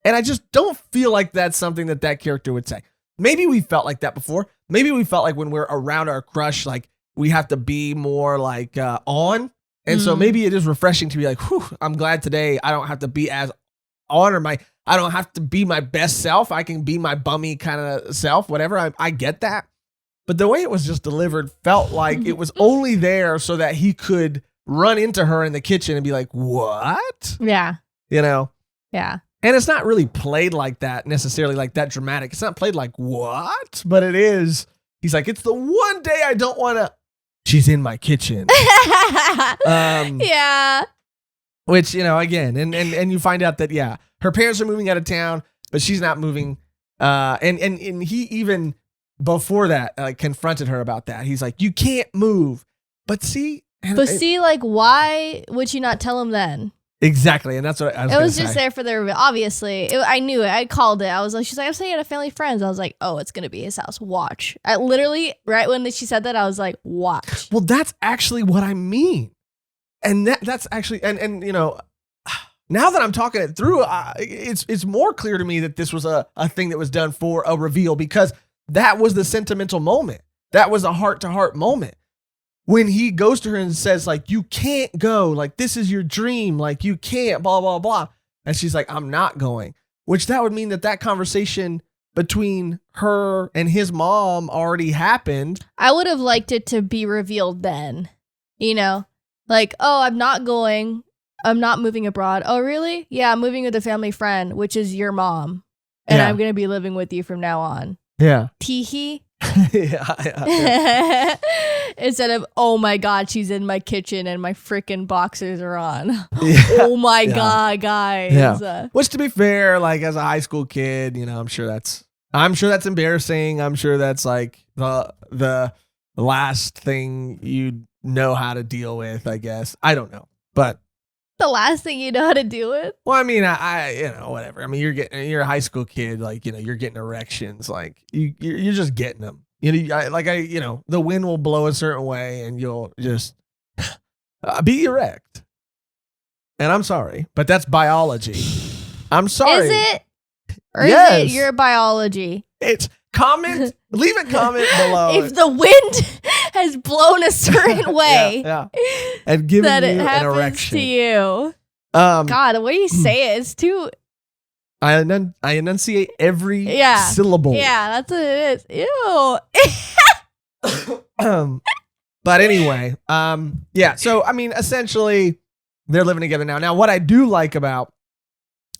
And I just don't feel like that's something that character would say. Maybe we felt like that before. Maybe we felt like when we're around our crush, like, we have to be more like on. And so maybe it is refreshing to be like, whew, I'm glad today I don't have to be as on, or I don't have to be my best self. I can be my bummy kind of self, whatever. I get that. But the way it was just delivered felt like it was only there so that he could run into her in the kitchen and be like, what? Yeah. Yeah. And it's not really played like that necessarily, like that dramatic. It's not played like, what? But it is. He's like, it's the one day I don't want to. She's in my kitchen. Yeah. Which, again, and you find out that, yeah, her parents are moving out of town, but she's not moving. And he even before that, like, confronted her about that. He's like, you can't move. But see. Like, why would you not tell him then? Exactly, and that's what I was. It was just there for the reveal. Obviously, I knew it. I called it. I was like, she's like, I'm staying at a family friend's. I was like, oh, it's gonna be his house. Watch. I literally, right when she said that, I was like, watch. Well, that's actually what I mean, and that's actually, and now that I'm talking it through, it's more clear to me that this was a thing that was done for a reveal, because that was the sentimental moment. That was a heart to heart moment. When he goes to her and says, like, you can't go, like, this is your dream, like, you can't, blah, blah, blah. And she's like, I'm not going. Which that would mean that conversation between her and his mom already happened. I would have liked it to be revealed then, like, oh, I'm not going. I'm not moving abroad. Oh, really? Yeah, I'm moving with a family friend, which is your mom. And I'm going to be living with you from now on. Yeah. Teehee. yeah. Instead of, oh my God, she's in my kitchen and my freaking boxers are on. Yeah. Oh my God, guys. Yeah. Which, to be fair, like, as a high school kid, I'm sure that's embarrassing. I'm sure that's like the last thing you know how to deal with, I guess. I don't know. But the last thing you know how to deal with? Well, I mean, I whatever. I mean, you're a high school kid, like, you're getting erections, like, you're just getting them. The wind will blow a certain way and you'll just be erect. And I'm sorry, but that's biology. I'm sorry. Is it? Or yes. Is it your biology? It's leave a comment below. If the wind has blown a certain way. Yeah. And given that you it an erection. to you. God, the way you say it is too. I enunciate every syllable. Yeah, that's what it is. Ew. But anyway, yeah. So, I mean, essentially, they're living together now. Now, what I do like about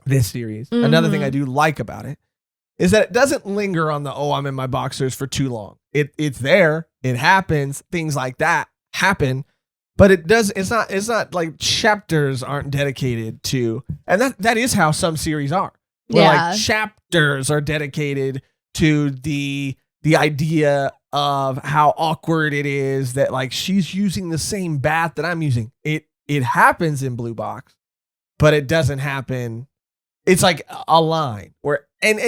this series, another thing I do like about it, is that it doesn't linger on the, oh, I'm in my boxers for too long. It's there. It happens. Things like that happen. But it's not like chapters aren't dedicated to, and that is how some series are. Where like chapters are dedicated to the idea of how awkward it is that like she's using the same bath that I'm using. It happens in Blue Box, but it doesn't happen. It's like a line where and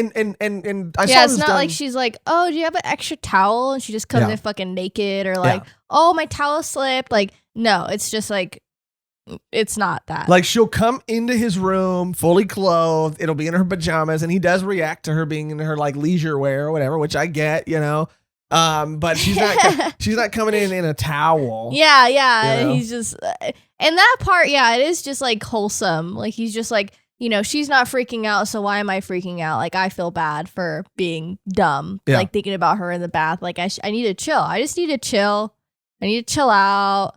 I saw it's not like she's like, oh, do you have an extra towel? And she just comes in fucking naked, or like, oh, my towel slipped. Like, no, it's just like, it's not that. Like she'll come into his room fully clothed. It'll be in her pajamas, and he does react to her being in her like leisure wear or whatever, which I get, you know. But she's not coming in a towel. Yeah. You know? He's just, and that part, it is just like wholesome. Like he's just like, you know, she's not freaking out, so why am I freaking out? Like, I feel bad for being dumb, like thinking about her in the bath. Like, I need to chill. I just need to chill. I need to chill out.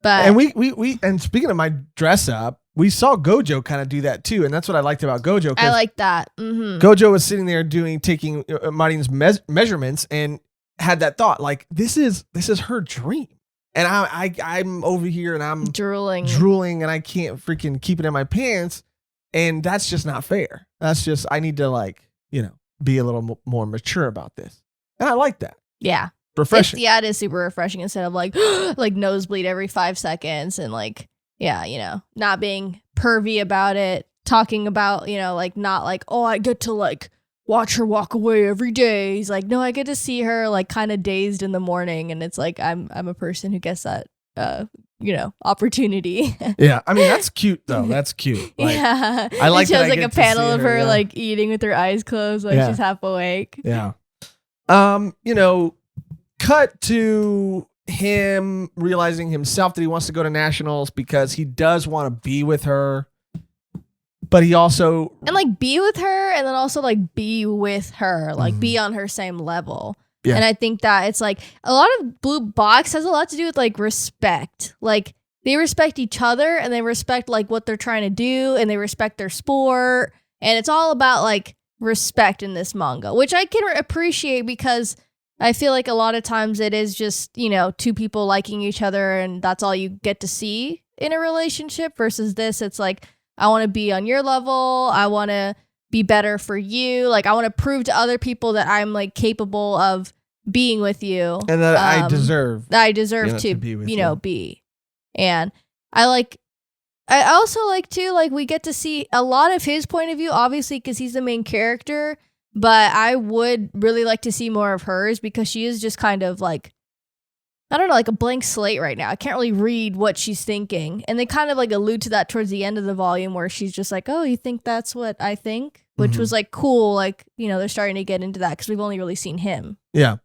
But and we and speaking of my dress up, we saw Gojo kind of do that too, and that's what I liked about Gojo. I like that. Mm-hmm. Gojo was sitting there taking Marin's measurements and had that thought, like this is her dream, and I'm over here and I'm drooling, and I can't freaking keep it in my pants. And that's just not fair. That's just, I need to like, you know, be a little more mature about this. And I like that. Yeah. Refreshing. It is super refreshing instead of like, like nosebleed every 5 seconds and like, you know, not being pervy about it, talking about, you know, like not like, oh, I get to like watch her walk away every day. He's like, no, I get to see her like kind of dazed in the morning. And it's like, I'm a person who gets that, you know, opportunity. Yeah, I mean that's cute though. That's cute. Like, I like. She has like a panel of her like eating with her eyes closed, like she's half awake. Yeah. You know, cut to him realizing himself that he wants to go to nationals because he does want to be with her, but he also like be with her, and then also like be with her, like be on her same level. Yeah. And I think that it's like a lot of Blue Box has a lot to do with like respect. Like they respect each other, and they respect like what they're trying to do, and they respect their sport. And it's all about like respect in this manga, which I can appreciate because I feel like a lot of times it is just, you know, two people liking each other and that's all you get to see in a relationship versus this. It's like, I want to be on your level. I want to be better for you. Like I want to prove to other people that I'm like capable of being with you, and that I deserve to be with you. Be. And I also like too, like we get to see a lot of his point of view, obviously because he's the main character, but I would really like to see more of hers because she is just kind of like, I don't know, like a blank slate right now. I can't really read what she's thinking. And they kind of like allude to that towards the end of the volume where she's just like, oh, you think that's what I think? Which was like cool. Like, you know, they're starting to get into that because we've only really seen him. Yeah.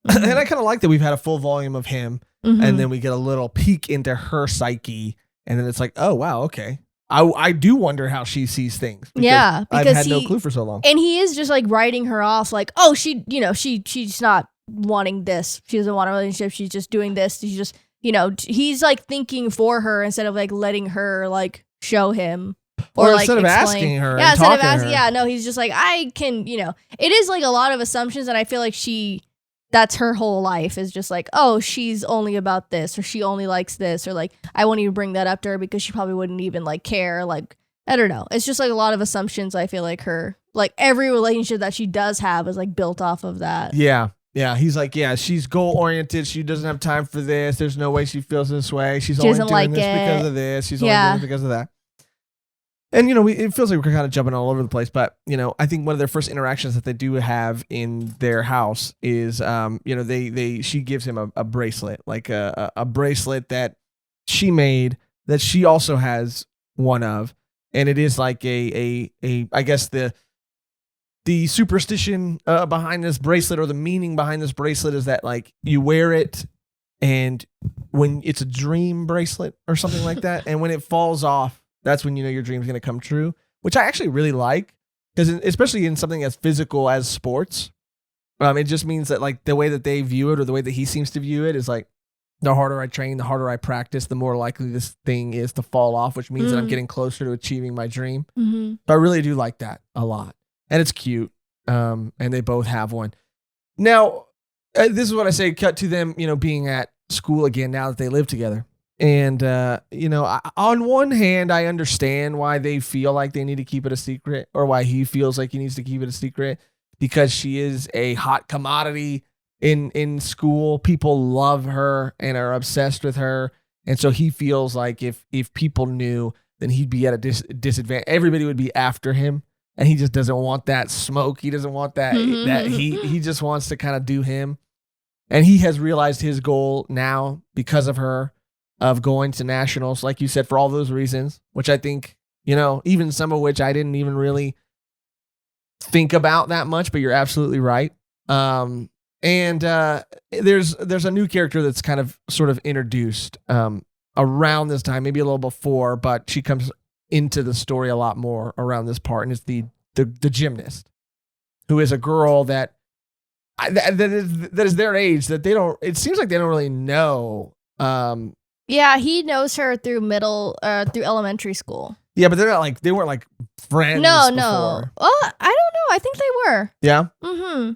And I kind of like that we've had a full volume of him and then we get a little peek into her psyche. And then it's like, oh, wow, okay. I do wonder how she sees things. Because I've had no clue for so long. And he is just like writing her off like, oh, she's not wanting this. She doesn't want a relationship. She's just doing this. She's just, you know, he's like thinking for her instead of like letting her like show him. Or like instead of asking her. Yeah, instead of asking. Yeah, no, he's just like, I can, you know, it is like a lot of assumptions. And I feel like that's her whole life is just like, oh, she's only about this, or she only likes this, or like, I won't even bring that up to her because she probably wouldn't even like care. Like, I don't know. It's just like a lot of assumptions. I feel like like every relationship that she does have is like built off of that. Yeah. Yeah. He's like, yeah, she's goal oriented. She doesn't have time for this. There's no way she feels this way. She's only doing this because of this. She's only doing it because of that. And, you know, it feels like we're kind of jumping all over the place, but, you know, I think one of their first interactions that they do have in their house is, you know, she gives him a bracelet, like a bracelet that she made that she also has one of. And it is like I guess the superstition behind this bracelet, or the meaning behind this bracelet, is that like you wear it and when it's a dream bracelet or something like that. And when it falls off, that's when you know your dream's going to come true, which I actually really like, because especially in something as physical as sports, it just means that like the way that they view it, or the way that he seems to view it, is like the harder I train, the harder I practice, the more likely this thing is to fall off, which means that I'm getting closer to achieving my dream. So I really do like that a lot. And it's cute. and they both have one. Now, this is what I say, cut to them, being at school again now that they live together. And, on one hand, I understand why they feel like they need to keep it a secret, or why he feels like he needs to keep it a secret, because she is a hot commodity in school. People love her and are obsessed with her. And so he feels like if people knew, then he'd be at a disadvantage. Everybody would be after him. And he just doesn't want that smoke. He doesn't want that heat. He just wants to kind of do him. And he has realized his goal now because of her, of going to nationals, like you said, for all those reasons, which I think, even some of which I didn't even really think about that much, but you're absolutely right. And there's a new character that's kind of sort of introduced around this time, maybe a little before, but she comes into the story a lot more around this part, and it's the gymnast, who is a girl that is their age, that it seems like they don't really know. Yeah, he knows her through through elementary school. Yeah, but they weren't like friends. No. Before. Well, I don't know. I think they were. Yeah. Mm-hmm.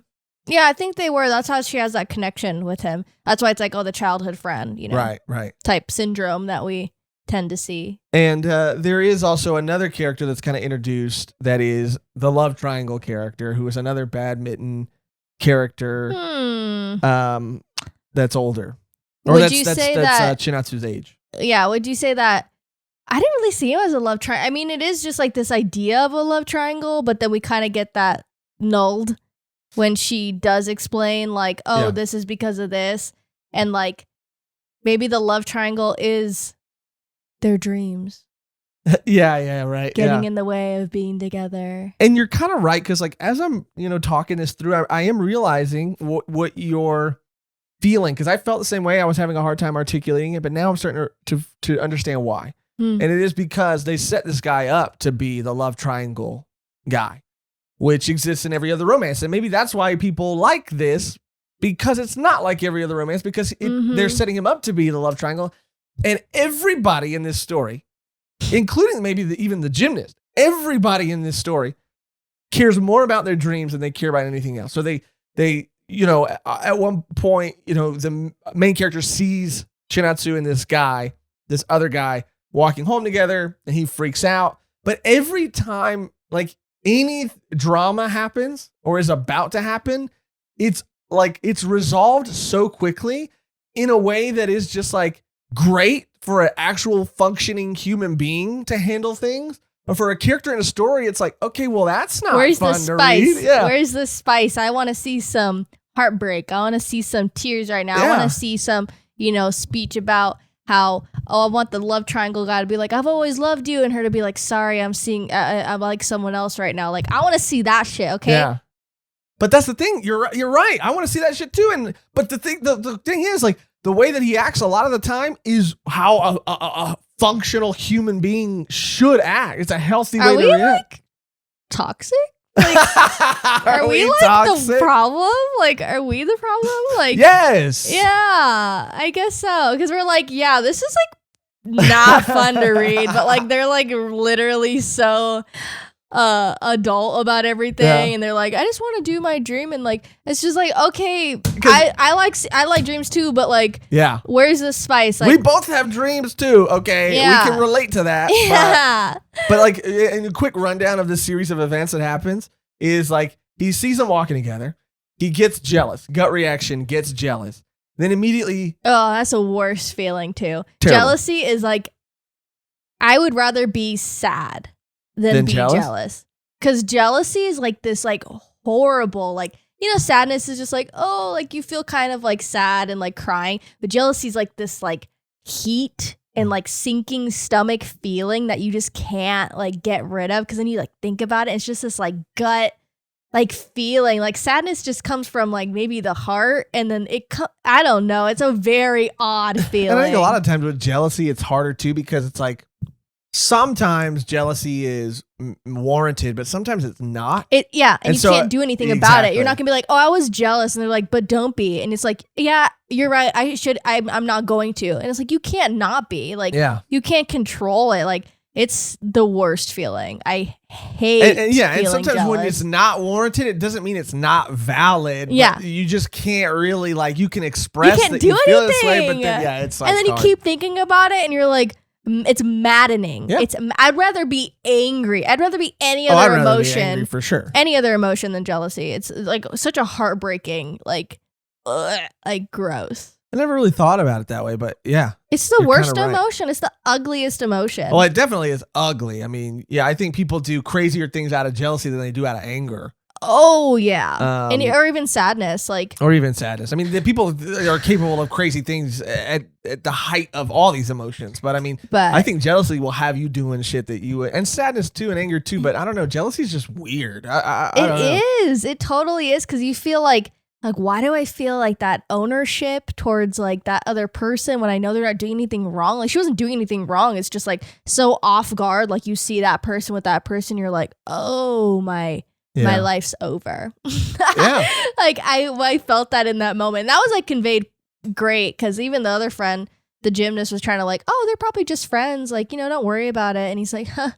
Yeah, I think they were. That's how she has that connection with him. That's why it's like, the childhood friend, right, type syndrome that we tend to see. And there is also another character that's kind of introduced, that is the love triangle character, who is another badminton character. That's older. Or would that's you say that Chinatsu's age. Yeah, would you say that I didn't really see him as a love triangle? I mean, it is just like this idea of a love triangle, but then we kind of get that nulled when she does explain, like, this is because of this. And like, maybe the love triangle is their dreams. Yeah, right. Getting in the way of being together. And you're kind of right, because like, as I'm, talking this through, I am realizing what you're feeling, because I felt the same way. I was having a hard time articulating it, but now I'm starting to understand why. And it is because they set this guy up to be the love triangle guy, which exists in every other romance. And maybe that's why people like this, because it's not like every other romance, because they're setting him up to be the love triangle. And everybody in this story, including maybe even the gymnast, everybody in this story cares more about their dreams than they care about anything else. So they at one point, the main character sees Chinatsu and this other guy walking home together, and he freaks out. But every time like any drama happens or is about to happen, it's resolved so quickly in a way that is just like great for an actual functioning human being to handle things. But for a character in a story, it's like, okay, well, that's not Where's fun the to spice? read. Yeah. Where's the spice? I want to see some heartbreak. I want to see some tears right now. Yeah. I want to see some, speech about how, I want the love triangle guy to be like, I've always loved you, and her to be like, sorry, I'm seeing, I'm like someone else right now. Like, I want to see that shit, okay? Yeah. But that's the thing. You're right. I want to see that shit too. But the thing is, like, the way that he acts a lot of the time is how a functional human being should act. It's a healthy way to react. Like toxic? Like, are we like toxic? The problem? Like, are we the problem? Like, yes. Yeah, I guess so. Because we're like, yeah, this is like not fun to read, but like they're like literally so adult about everything, and they're like, I just want to do my dream, and like it's just like, okay, I like dreams too, but like, where's the spice? Like, we both have dreams too, okay? We can relate to that. But like, in a quick rundown of this series of events that happens is like, he sees them walking together, he gets jealous, gut reaction, gets jealous, then immediately, that's a worse feeling too. Terrible. Jealousy is like, I would rather be sad than be jealous. Because jealousy is like this like horrible, like, sadness is just like, oh, like you feel kind of like sad and like crying. But jealousy is like this like heat and like sinking stomach feeling that you just can't like get rid of. Because then you like think about it, it's just this like gut like feeling. Like sadness just comes from like maybe the heart, and then I don't know. It's a very odd feeling. And I think a lot of times with jealousy, it's harder too, because it's like, sometimes jealousy is warranted, but sometimes it's not. And you can't do anything about it. You're not gonna be like, oh, I was jealous, and they're like, but don't be. And it's like, yeah, you're right. I'm not going to. And it's like, you can't not be. Like, you can't control it. Like, It's the worst feeling. I hate and sometimes jealous. when it's not warranted, it doesn't mean it's not valid. Yeah. But you just can't really you can express can't that do you feel this way, but anything. then it's like, and then you keep thinking about it, and you're like, it's maddening. Yeah. I'd rather be angry. I'd rather be any I'd other rather be emotion, angry for sure. any other emotion than jealousy. It's like such a heartbreaking, gross. I never really thought about it that way, but yeah. It's the You're worst kinda right. emotion. It's the ugliest emotion. Well, it definitely is ugly. I mean, yeah, I think people do crazier things out of jealousy than they do out of anger. Oh yeah, Um, or even sadness. Or even sadness. I mean, the people are capable of crazy things at the height of all these emotions. But I mean, But I think jealousy will have you doing shit that you would, and sadness too, and anger too. But I don't know, jealousy is just weird. I don't know. it is. It totally is, because you feel like why do I feel like that ownership towards that other person when I know they're not doing anything wrong? Like, she wasn't doing anything wrong. It's just so off guard. Like, you see that person with that person, you're like, oh my life's over. Yeah. I felt that in that moment. And that was conveyed great, because even the other friend, the gymnast, was trying to oh, they're probably just friends. Don't worry about it. And he's like, huh,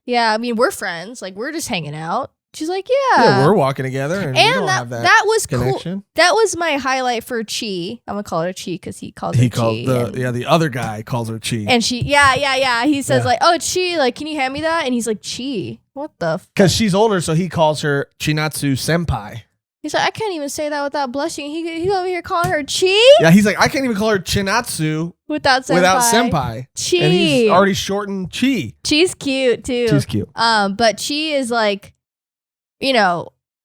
yeah, I mean, we're friends. We're just hanging out. She's like, yeah. We're walking together, and we don't have that was connection. Cool. That was my highlight for Chi. I'm gonna call her Chi because he calls her Chi. The other guy calls her Chi. And she, he says oh, Chi, can you hand me that? And he's like, Chi, what the? Because she's older, so he calls her Chinatsu Senpai. He's like, I can't even say that without blushing. He's over here calling her Chi. Yeah, he's like, I can't even call her Chinatsu without senpai. Chi. And he's already shortened Chi. Chi's cute too. She's cute. But Chi is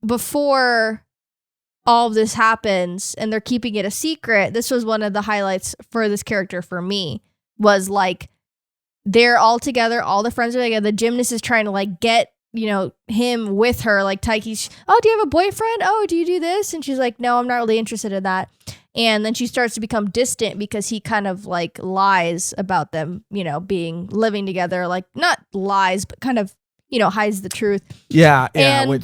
before all of this happens and they're keeping it a secret, this was one of the highlights for this character for me, was they're all together, all the friends are together. The gymnast is trying to get, him with her. Taiki's, oh, do you have a boyfriend? Oh, do you do this? And she's like, no, I'm not really interested in that. And then she starts to become distant because he kind of lies about them, living together. Not lies, but kind of, hides the truth. Yeah. And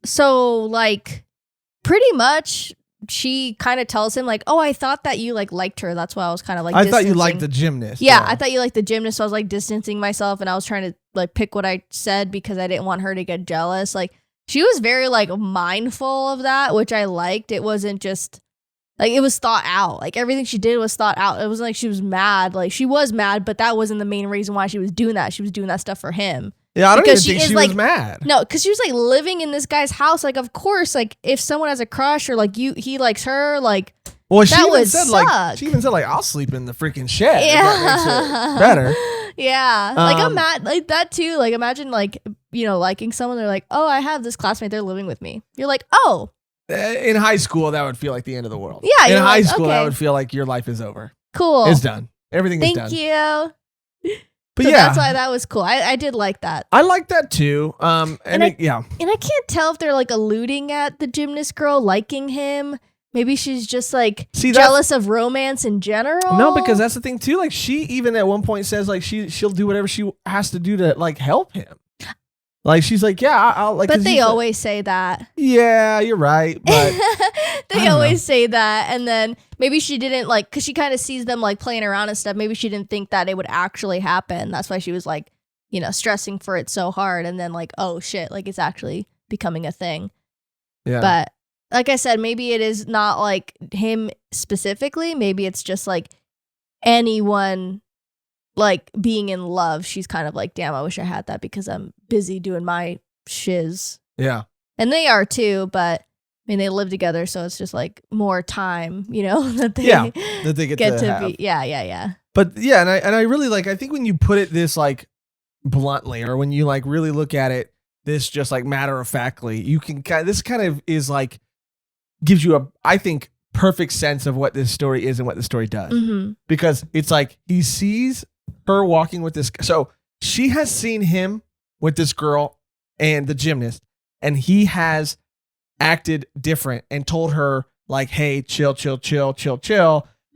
so pretty much she kind of tells him oh, I thought that you liked her. That's why I was kind of I thought you liked the gymnast. Yeah, I thought you liked the gymnast. So I was distancing myself, and I was trying to pick what I said because I didn't want her to get jealous. She was very mindful of that, which I liked. It wasn't just it was thought out. Everything she did was thought out. It wasn't she was mad. She was mad, but that wasn't the main reason why she was doing that. She was doing that stuff for him. Yeah, I don't even think she was mad. No, because she was living in this guy's house. Of course, if someone has a crush or he likes her, well, she that even would said suck. She even said I'll sleep in the freaking shed. Yeah. If that makes it better. Yeah, I'm mad that too. Imagine liking someone. They're like, oh, I have this classmate. They're living with me. You're like, oh. In high school, that would feel like the end of the world. Yeah, in high school, okay. that would feel like your life is over. Cool. It's done. Everything is done. Thank you. But so yeah, that's why that was cool. I did like that. I like that too. And I can't tell if they're alluding at the gymnast girl liking him. Maybe she's just jealous of romance in general. No, because that's the thing too. She even at one point says she'll do whatever she has to do to help him. She's yeah, I'll But they always say that. Yeah, you're right. But they always say that, and then maybe she didn't because she kind of sees them playing around and stuff. Maybe she didn't think that it would actually happen. That's why she was stressing for it so hard, and then oh shit, it's actually becoming a thing. Yeah. But like I said, maybe it is not him specifically. Maybe it's just anyone being in love. She's kind of damn, I wish I had that because I'm busy doing my shiz. Yeah. And they are too, but I mean, they live together, so it's just more time, that they get to have. be. Yeah. But yeah, and I really I think when you put it this bluntly, or when you really look at it this just matter of factly, you can this kind of is gives you I think perfect sense of what this story is and what the story does. Mm-hmm. Because it's he sees her walking with this. So she has seen him with this girl and the gymnast, and he has acted different and told her hey, chill.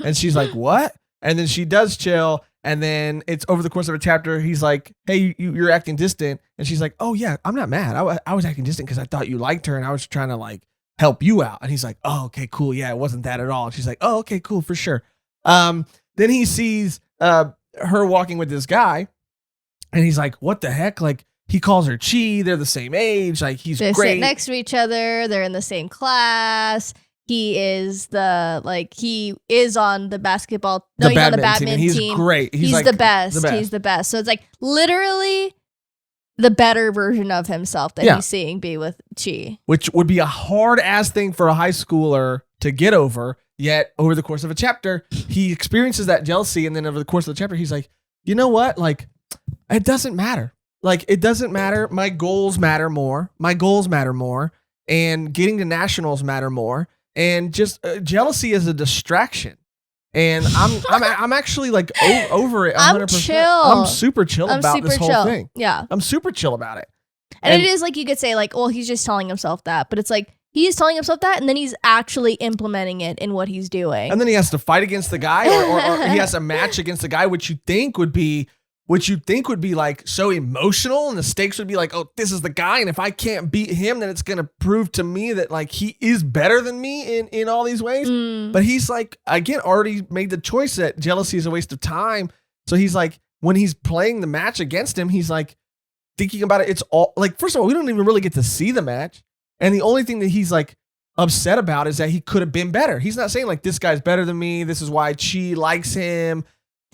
And she's like, what? And then she does chill. And then it's over the course of a chapter. He's like, hey, you're acting distant. And she's like, oh yeah, I'm not mad. I was acting distant because I thought you liked her and I was trying to help you out. And he's like, oh, okay, cool. Yeah, it wasn't that at all. And she's like, oh, okay, cool, for sure. Then he sees her walking with this guy, and he's like, what the heck? Like, he calls her Chi. They're the same age. Like, he's They great. sit next to each other. They're in the same class. He is on the basketball. No, he's on the badminton team. team. He's great. He's like the best. He's the best. So it's like literally the better version of himself that he's seeing be with Chi. Which would be a hard ass thing for a high schooler to get over. Yet over the course of a chapter, he experiences that jealousy. And then over the course of the chapter, he's like, you know what? Like, it doesn't matter. Like, it doesn't matter. My goals matter more. And getting to nationals matter more. And just jealousy is a distraction. And I'm actually like over it 100%. I'm chill. I'm super chill about this whole thing. Yeah. I'm super chill about it. And it is like, you could say like, well, he's just telling himself that, but it's like, he is telling himself that, and then he's actually implementing it in what he's doing. And then he has to fight against the guy, or he has a match against the guy, which you think would be like so emotional, and the stakes would be like, oh, this is the guy, and if I can't beat him, then it's gonna prove to me that like he is better than me in all these ways. But he's like, again, already made the choice that jealousy is a waste of time. So he's like, when he's playing the match against him, he's like thinking about it. It's all like, first of all, we don't even really get to see the match. And the only thing that he's like upset about is that he could have been better. He's not saying like, this guy's better than me. This is why Chi likes him.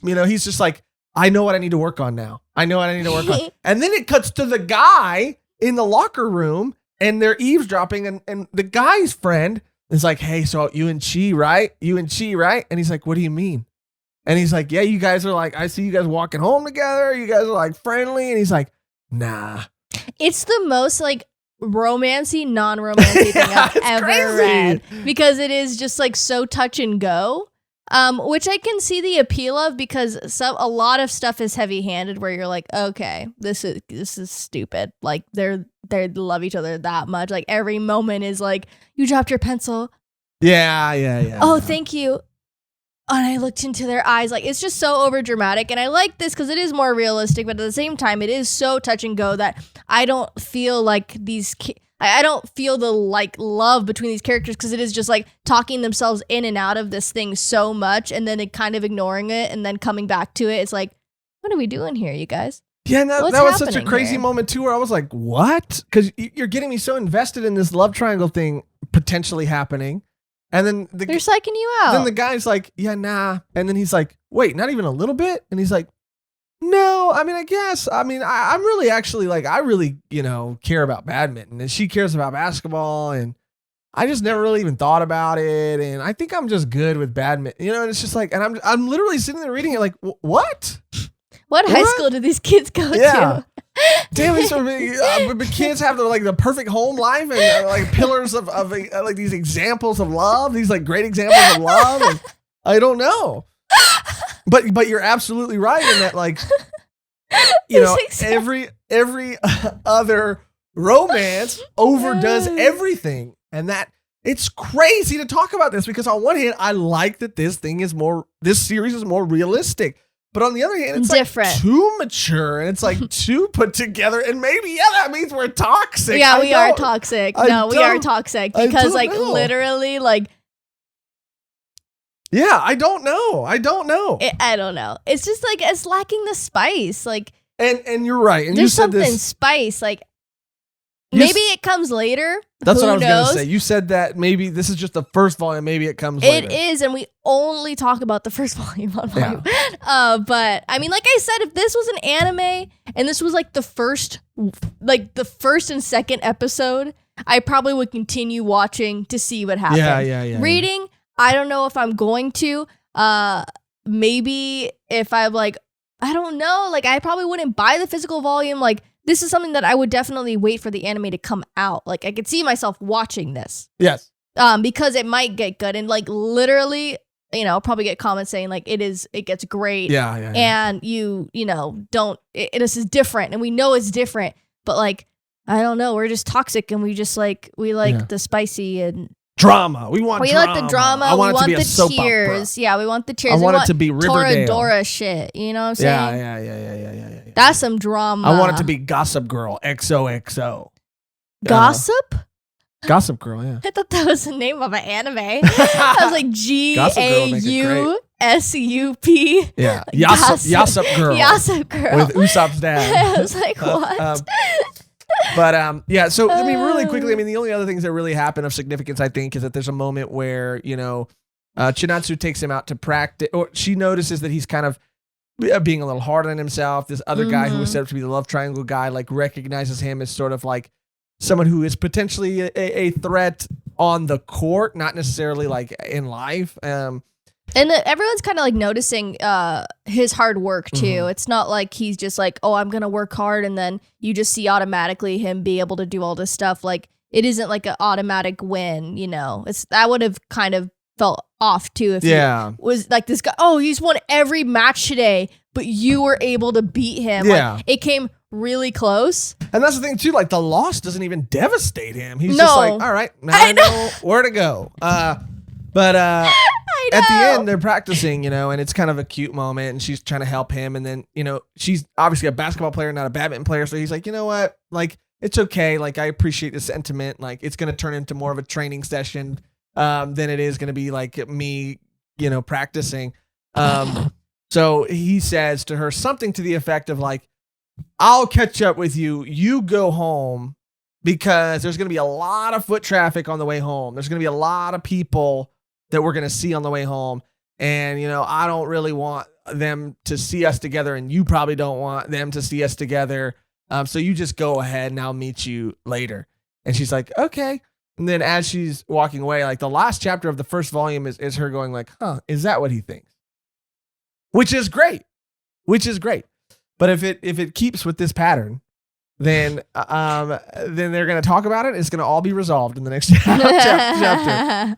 You know, he's just like, I know what I need to work on now. And then it cuts to the guy in the locker room, and they're eavesdropping, and the guy's friend is like, hey, so you and Chi, right? And he's like, what do you mean? And he's like, yeah, you guys are like, I see you guys walking home together. You guys are like friendly. And he's like, nah. It's the most like romancy, non-romancy thing I've ever read, because it is just like so touch and go, which I can see the appeal of, because a lot of stuff is heavy-handed where you're like, okay, this is stupid. Like they love each other that much. Like every moment is like, you dropped your pencil. Yeah. Oh, thank you. And I looked into their eyes. Like, it's just so over dramatic. And I like this because it is more realistic, but at the same time, it is so touch and go that I don't feel like I don't feel the like love between these characters, because it is just like talking themselves in and out of this thing so much, and then they kind of ignoring it and then coming back to it. It's like, what are we doing here, you guys? Yeah, and that was such a crazy moment too, where I was like, what? Because you're getting me so invested in this love triangle thing potentially happening. And then they're psyching you out. Then the guy's like, yeah, nah. And then he's like, wait, not even a little bit? And he's like, no, I mean, I guess. I mean, I'm really actually like, I really, care about badminton. And she cares about basketball. And I just never really even thought about it. And I think I'm just good with badminton. And it's just like, and I'm literally sitting there reading it like, what? What high school do these kids go to? Damn, but kids have the perfect home life, and like pillars of like these examples of love, these like great examples of love. And I don't know, but you're absolutely right in that, like, every other romance overdoes everything, and that it's crazy to talk about this, because on one hand, I like that this series is more realistic. But on the other hand, it's different. Like too mature, and it's like too put together, and maybe that means we're toxic. Yeah, we are toxic. No, we are toxic because like literally like. Yeah, I don't know. I don't know. It's just like it's lacking the spice, like. And you're right. And there's you said something spice, like. Maybe it comes later. That's Who what I was knows? going to say. You said that maybe this is just the first volume. Maybe it comes later. It is, and we only talk about the first volume on volume. Yeah. But I mean, like I said, if this was an anime and this was like the first and second episode, I probably would continue watching to see what happens. Yeah. Reading, I don't know if I'm going to. Maybe if I'm like, I don't know, like I probably wouldn't buy the physical volume. Like, this is something that I would definitely wait for the anime to come out. Like, I could see myself watching this. Yes. Because it might get good, and like literally, I'll probably get comments saying like it gets great. Yeah. And this is different, and we know it's different, but like, I don't know, we're just toxic, and we just like the spicy and drama. We like the drama. We want the tears. Opera. Yeah, we want the tears. I want it to be Riverdale. Toradora shit. You know what I'm saying? Yeah. That's some drama. I want it to be Gossip Girl. XOXO. Gossip? Gossip Girl, yeah. I thought that was the name of an anime. I was like, GAUSSIP. SUP. Yeah. Yasop girl. Yasop girl. With Usopp's dad. I was like, what? Yeah, so I mean, really quickly, I mean, the only other things that really happen of significance, I think, is that there's a moment where, Chinatsu takes him out to practice, or she notices that he's kind of being a little hard on himself. This other guy who was set up to be the love triangle guy, like, recognizes him as sort of like someone who is potentially a threat on the court, not necessarily like in life. And everyone's kind of like noticing his hard work too. It's not like he's just like, oh, I'm going to work hard. And then you just see automatically him be able to do all this stuff. Like it isn't like an automatic win, that would have kind of felt off too. If he was like this guy, oh, he's won every match today, but you were able to beat him. Yeah. Like, it came really close. And that's the thing too, like the loss doesn't even devastate him. He's just like, all right, now I know where to go. But at the end, they're practicing, and it's kind of a cute moment, and she's trying to help him. And then, she's obviously a basketball player, not a badminton player. So he's like, you know what? Like, it's okay. Like, I appreciate the sentiment. Like, it's going to turn into more of a training session than it is going to be like me, practicing. So he says to her something to the effect of like, I'll catch up with you. You go home because there's going to be a lot of foot traffic on the way home. There's going to be a lot of people that we're going to see on the way home. And, I don't really want them to see us together, and you probably don't want them to see us together. So you just go ahead and I'll meet you later. And she's like, okay. And then as she's walking away, like the last chapter of the first volume is her going like, is that what he thinks? Which is great. But if it keeps with this pattern, then they're going to talk about it. It's going to all be resolved in the next chapter.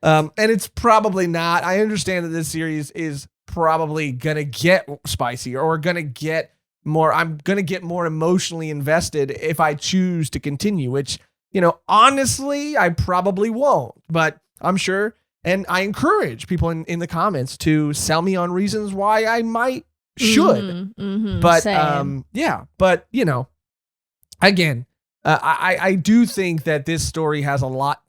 And it's probably not. I understand that this series is probably going to get spicy or going to get more. I'm going to get more emotionally invested if I choose to continue, which, honestly, I probably won't. But I'm sure. And I encourage people in the comments to sell me on reasons why I might should. But same. But again, I do think that this story has a lot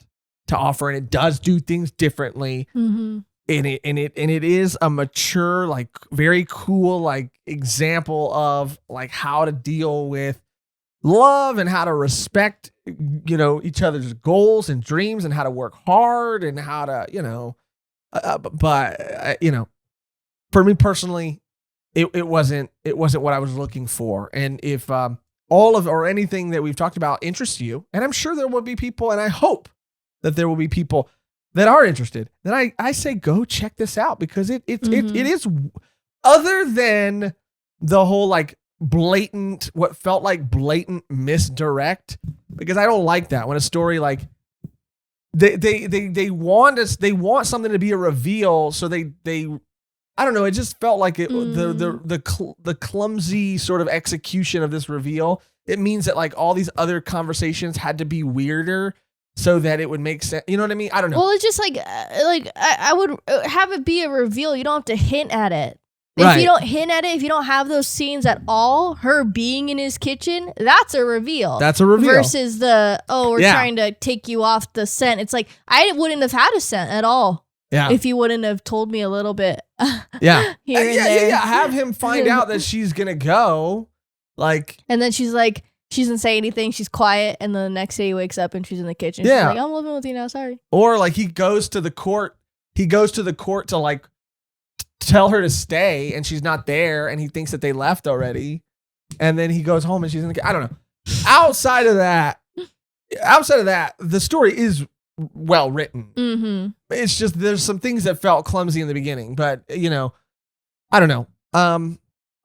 to offer, and it does do things differently. And it is a mature, like very cool, like example of like how to deal with love and how to respect, each other's goals and dreams and how to work hard and how to, for me personally, it wasn't what I was looking for. And if all of or anything that we've talked about interests you, and I'm sure there will be people, and I hope that there will be people that are interested, then I say go check this out, because it is, other than the whole like blatant, what felt like blatant misdirect, because I don't like that when a story like they want something to be a reveal, so they I don't know, it just felt like it the clumsy sort of execution of this reveal. It means that like all these other conversations had to be weirder so that it would make sense. You know what I mean? I don't know. Well, it's just like I would have it be a reveal. You don't have to hint at it. Right. If you don't hint at it, if you don't have those scenes at all, her being in his kitchen, that's a reveal. That's a reveal. Versus we're trying to take you off the scent. It's like, I wouldn't have had a scent at all. Yeah. If you wouldn't have told me a little bit. Yeah. Here and there. Yeah. Have him find out that she's going to go. Like. And then she's like, she doesn't say anything. She's quiet. And then the next day he wakes up and she's in the kitchen. Yeah. She's like, I'm living with you now. Sorry. Or like he goes to the court to like tell her to stay, and she's not there, and he thinks that they left already. And then he goes home and she's in the I don't know. Outside of that, the story is well written. Mm-hmm. It's just there's some things that felt clumsy in the beginning, but I don't know.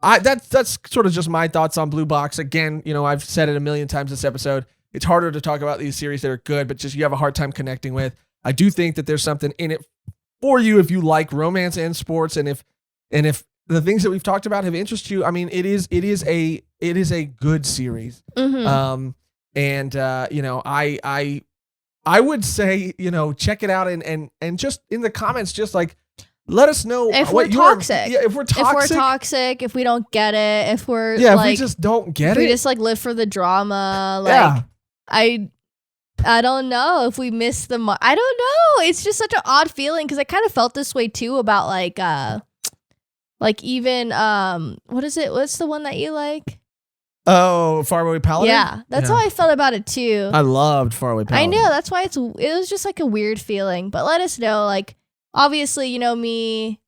That's sort of just my thoughts on Blue Box. Again, I've said it a million times this episode. It's harder to talk about these series that are good, but just you have a hard time connecting with. I do think that there's something in it for you if you like romance and sports, and if the things that we've talked about have interest you. I mean, it is a good series. Mm-hmm. I would say, check it out and just in the comments, just like let us know if what we're toxic. If we're toxic, if we don't get it, if we're if we just don't get it, we just like live for the drama. Like I don't know if we missed the mark. I don't know. It's just such an odd feeling because I kind of felt this way too about like even what is it? What's the one that you like? Oh, Faraway Paladin? Yeah, that's how I felt about it too. I loved Faraway Paladin. I know, that's why it was just like a weird feeling. But let us know, like, obviously, you know me,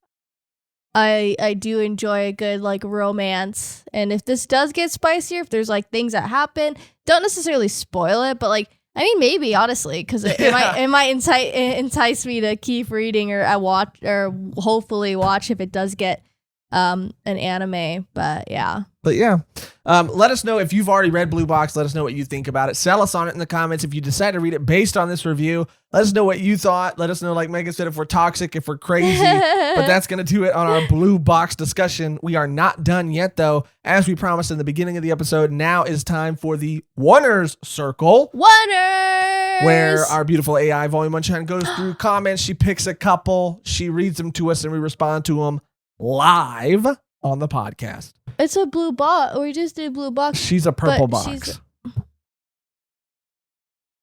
I do enjoy a good like romance, and if this does get spicier, if there's like things that happen, don't necessarily spoil it, but like, I mean, maybe honestly, because it might entice me to keep reading or watch or hopefully watch if it does get an anime. But yeah. Let us know if you've already read Blue Box. Let us know what you think about it. Sell us on it in the comments if you decide to read it based on this review. Let us know what you thought. Let us know, like Mehgan said, if we're toxic, if we're crazy. But that's going to do it on our Blue Box discussion. We are not done yet, though. As we promised in the beginning of the episode, now is time for the Oneers Circle. Oneers! Where our beautiful AI Volume 1 Chan goes through comments. She picks a couple. She reads them to us, and we respond to them live on the podcast. It's a blue box. We just did blue box. She's a purple box.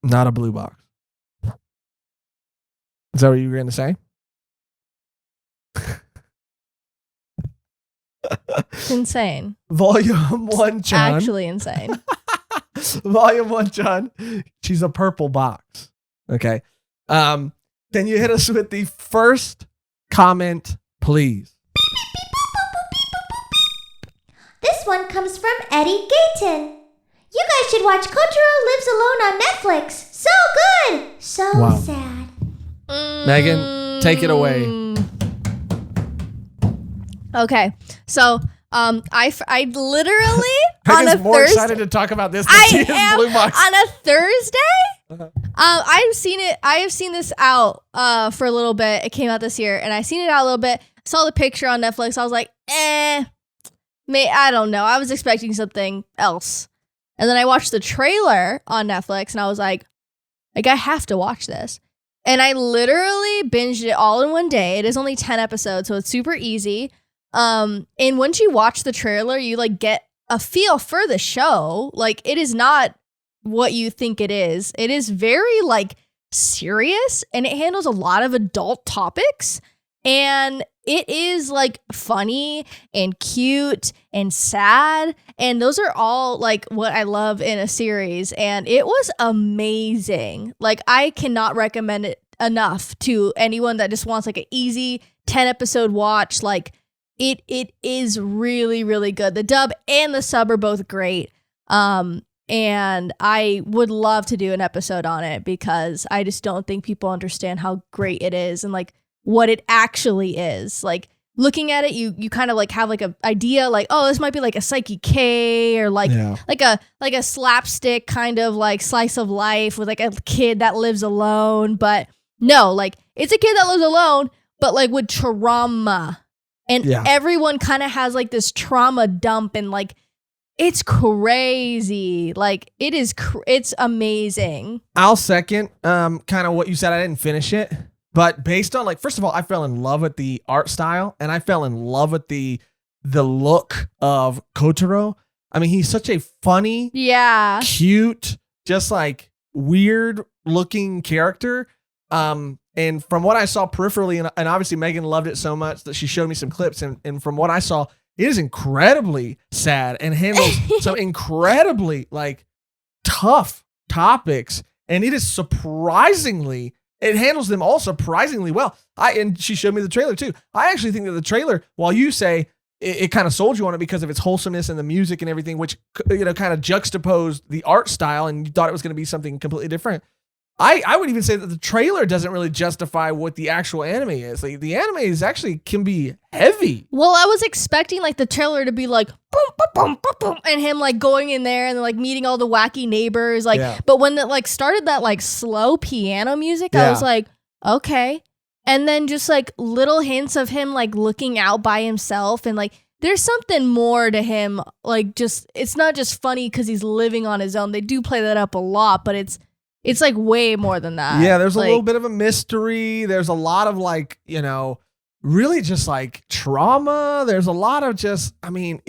Not a blue box. Is that what you were going to say? It's insane. Volume 1 Chan. Actually insane. Volume 1 Chan. She's a purple box. Okay. Can you hit us with the first comment, please? This one comes from Eddie Gayton. You guys should watch Kotaro Lives Alone on Netflix. So good. So sad. Mehgan, take it away. Okay. So, I literally Mehgan's on a more Thursday. excited to talk about this than she is Blue Box. On a Thursday. I have seen this out for a little bit. It came out this year, and I seen it out a little bit. Saw the picture on Netflix. I was like, I don't know. I was expecting something else. And then I watched the trailer on Netflix, and I was like, I have to watch this. And I literally binged it all in one day. It is only 10 episodes, so it's super easy. And once you watch the trailer, you like get a feel for the show. Like, it is not what you think it is. It is very like serious, and it handles a lot of adult topics. And it is like funny and cute and sad. And those are all like what I love in a series. And it was amazing. Like, I cannot recommend it enough to anyone that just wants like an easy 10 episode watch. Like, it is really, really good. The dub and the sub are both great. And I would love to do an episode on it because I just don't think people understand how great it is and like what it actually is. Like, looking at it, you kind of like have like a idea like, oh, this might be like a Psyche K or like a slapstick kind of like slice of life with like a kid that lives alone. But no, like, it's a kid that lives alone, but like with trauma. And everyone kind of has like this trauma dump, and like, it's crazy. Like, it's amazing. I'll second kind of what you said. I didn't finish it. But based on, like, first of all, I fell in love with the art style, and I fell in love with the look of Kotaro. I mean, he's such a funny, cute, just like weird looking character. And from what I saw peripherally, and obviously Mehgan loved it so much that she showed me some clips, and from what I saw, it is incredibly sad and handles some incredibly like tough topics, and it is surprisingly. It handles them all surprisingly well. And she showed me the trailer too. I actually think that the trailer, while you say it kind of sold you on it because of its wholesomeness and the music and everything, which, you know, kind of juxtaposed the art style, and you thought it was going to be something completely different. I would even say that the trailer doesn't really justify what the actual anime is. Like, the anime is actually can be heavy. Well, I was expecting like the trailer to be like boom, boom, boom, boom, boom, and him like going in there and like meeting all the wacky neighbors. Like, but when it like started that like slow piano music, I was like, okay. And then just like little hints of him like looking out by himself, and like there's something more to him. Like, just, it's not just funny because he's living on his own. They do play that up a lot, but it's like way more than that. Yeah, there's a little bit of a mystery. There's a lot of like, you know, really just like trauma. There's a lot of just, I mean,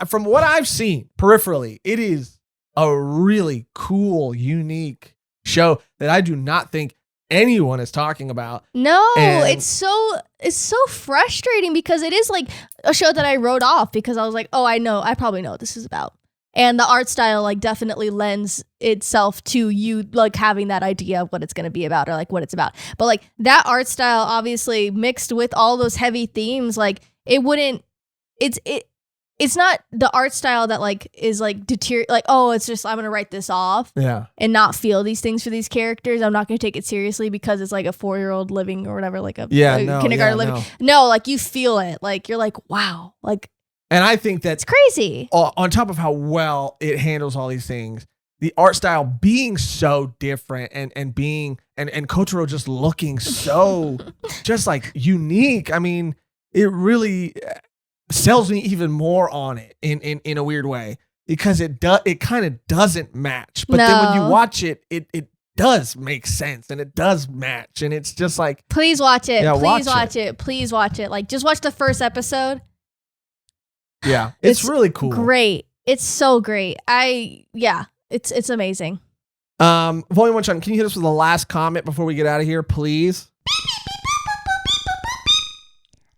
from what I've seen peripherally, it is a really cool, unique show that I do not think anyone is talking about. No, And- it's so frustrating because it is like a show that I wrote off because I was like, oh, I probably know what this is about. And the art style like definitely lends itself to you like having that idea of what it's going to be about or like what it's about. But like that art style obviously mixed with all those heavy themes, like it wouldn't, it's not the art style that like is like like, oh, it's just I'm going to write this off and not feel these things for these characters. I'm not going to take it seriously because it's like a 4-year-old living or whatever, like a kindergarten living. No, like you feel it. Like you're like, wow, like. And I think that's crazy. On top of how well it handles all these things, the art style being so different and being and Kotaro just looking so just like unique. I mean, it really sells me even more on it in a weird way because it kind of doesn't match. But then when you watch it, it does make sense and it does match. And it's just like, please watch it. Yeah, please watch it. Please watch it. Like just watch the first episode. Yeah, it's really cool. Great. It's so great. It's amazing. Volume 1 Chun, can you hit us with the last comment before we get out of here, please?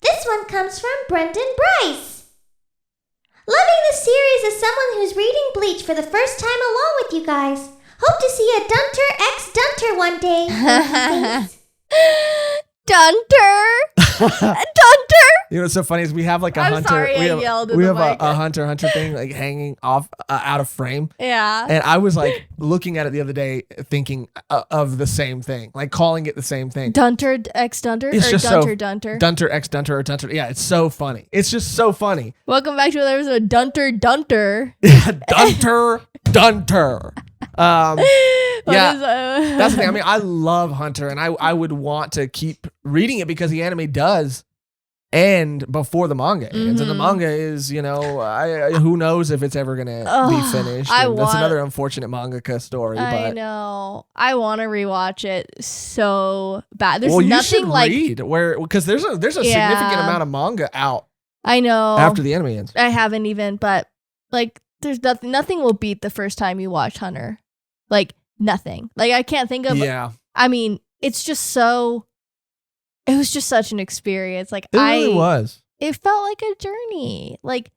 This one comes from Brendan Bryce. Loving the series as someone who's reading Bleach for the first time along with you guys. Hope to see a Dunter X Dunter one day. Thanks. Dunter. You know what's so funny is we have like a I'm hunter. sorry, we I have, yelled in we the have mic. a hunter thing like hanging off out of frame. Yeah. And I was like looking at it the other day, thinking of the same thing, like calling it the same thing. Dunter X Dunter It's or just Dunter so, Dunter. Dunter X Dunter or Dunter. Yeah, it's so funny. It's just so funny. Welcome back to another episode of Dunter Dunter. Dunter Dunter. Yeah, that's the thing. I mean, I love Hunter, and I would want to keep reading it because the anime does end before the manga ends, and the manga is, you know, who knows if it's ever gonna be finished. That's another unfortunate mangaka story. I But know. I want to rewatch it so bad. There's well, you nothing should like read because there's a significant amount of manga out I know after the anime ends. I haven't even, but like, there's nothing will beat the first time you watch Hunter. Like nothing. Like I can't think of. Yeah. I mean, it's just so. It was just such an experience. Like It really was. It felt like a journey. Like,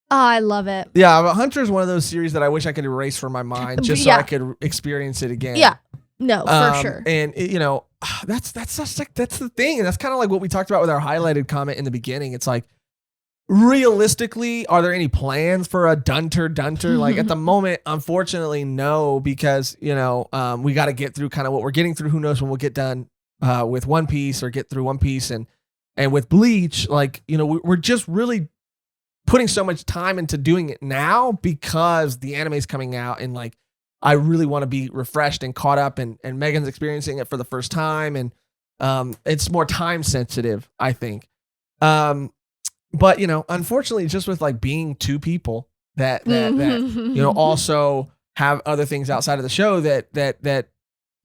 oh, I love it. Yeah, but Hunter is one of those series that I wish I could erase from my mind just so Yeah. I could experience it again. Yeah. No, for sure. And you know, that's the thing, and that's kind of like what we talked about with our highlighted comment in the beginning. It's like, realistically, are there any plans for a Dunter? Like at the moment, unfortunately, no, because you know, we got to get through kind of what we're getting through. Who knows when we'll get done with One Piece or get through One Piece and with Bleach. Like, you know, we're just really putting so much time into doing it now because the anime is coming out, and like I really want to be refreshed and caught up, and Megan's experiencing it for the first time, and it's more time sensitive, I think. But you know, unfortunately, just with like being two people that you know also have other things outside of the show that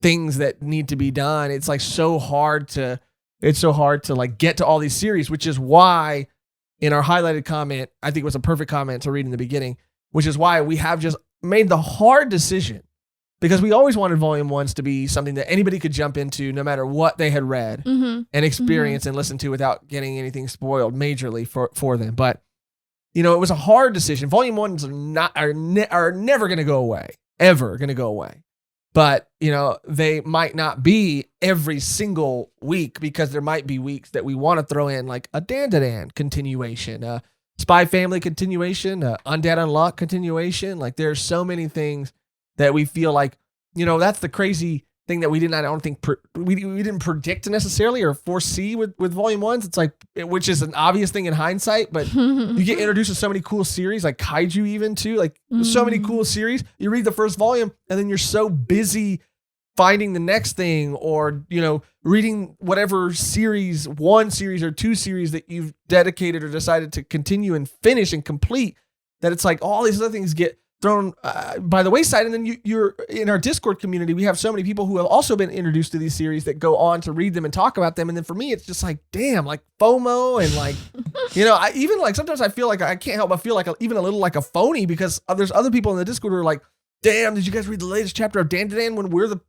things that need to be done, it's like so hard to like get to all these series, which is why in our highlighted comment, I think it was a perfect comment to read in the beginning, which is why we have just made the hard decision, because we always wanted Volume 1s to be something that anybody could jump into no matter what they had read and experience and listen to without getting anything spoiled majorly for them. But, you know, it was a hard decision. Volume 1s are never going to go away, ever going to go away. But, you know, they might not be every single week, because there might be weeks that we want to throw in like a Dan continuation, Spy Family continuation, Undead Unlock continuation. Like there's so many things that we feel like, you know, that's the crazy thing that we didn't predict necessarily or foresee with Volume 1s. It's like, which is an obvious thing in hindsight, but you get introduced to so many cool series, like Kaiju even too, like so many cool series. You read the first volume and then you're so busy finding the next thing, or, you know, reading whatever series, one series or two series that you've dedicated or decided to continue and finish and complete, that it's like all these other things get thrown by the wayside. And then you're in our Discord community, we have so many people who have also been introduced to these series that go on to read them and talk about them. And then for me, it's just like, damn, like FOMO, and like, you know, I even like sometimes I feel like I can't help but feel like even a little like a phony, because there's other people in the Discord who are like, damn, did you guys read the latest chapter of Dan when we're the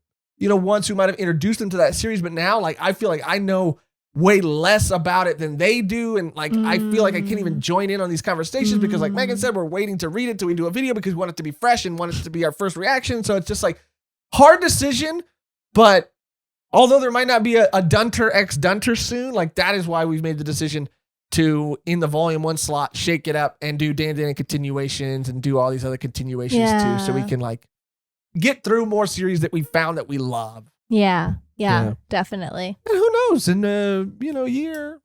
ones who might have introduced them to that series, but now like I feel like I know way less about it than they do, and like I feel like I can't even join in on these conversations because like Mehgan said, we're waiting to read it till we do a video because we want it to be fresh and want it to be our first reaction. So it's just like hard decision, but although there might not be a Dunter x Dunter soon, like that is why we've made the decision to, in the volume 1 slot, shake it up and do Dan continuations and do all these other continuations too, so we can like get through more series that we found that we love. Yeah, definitely. And who knows, in a year,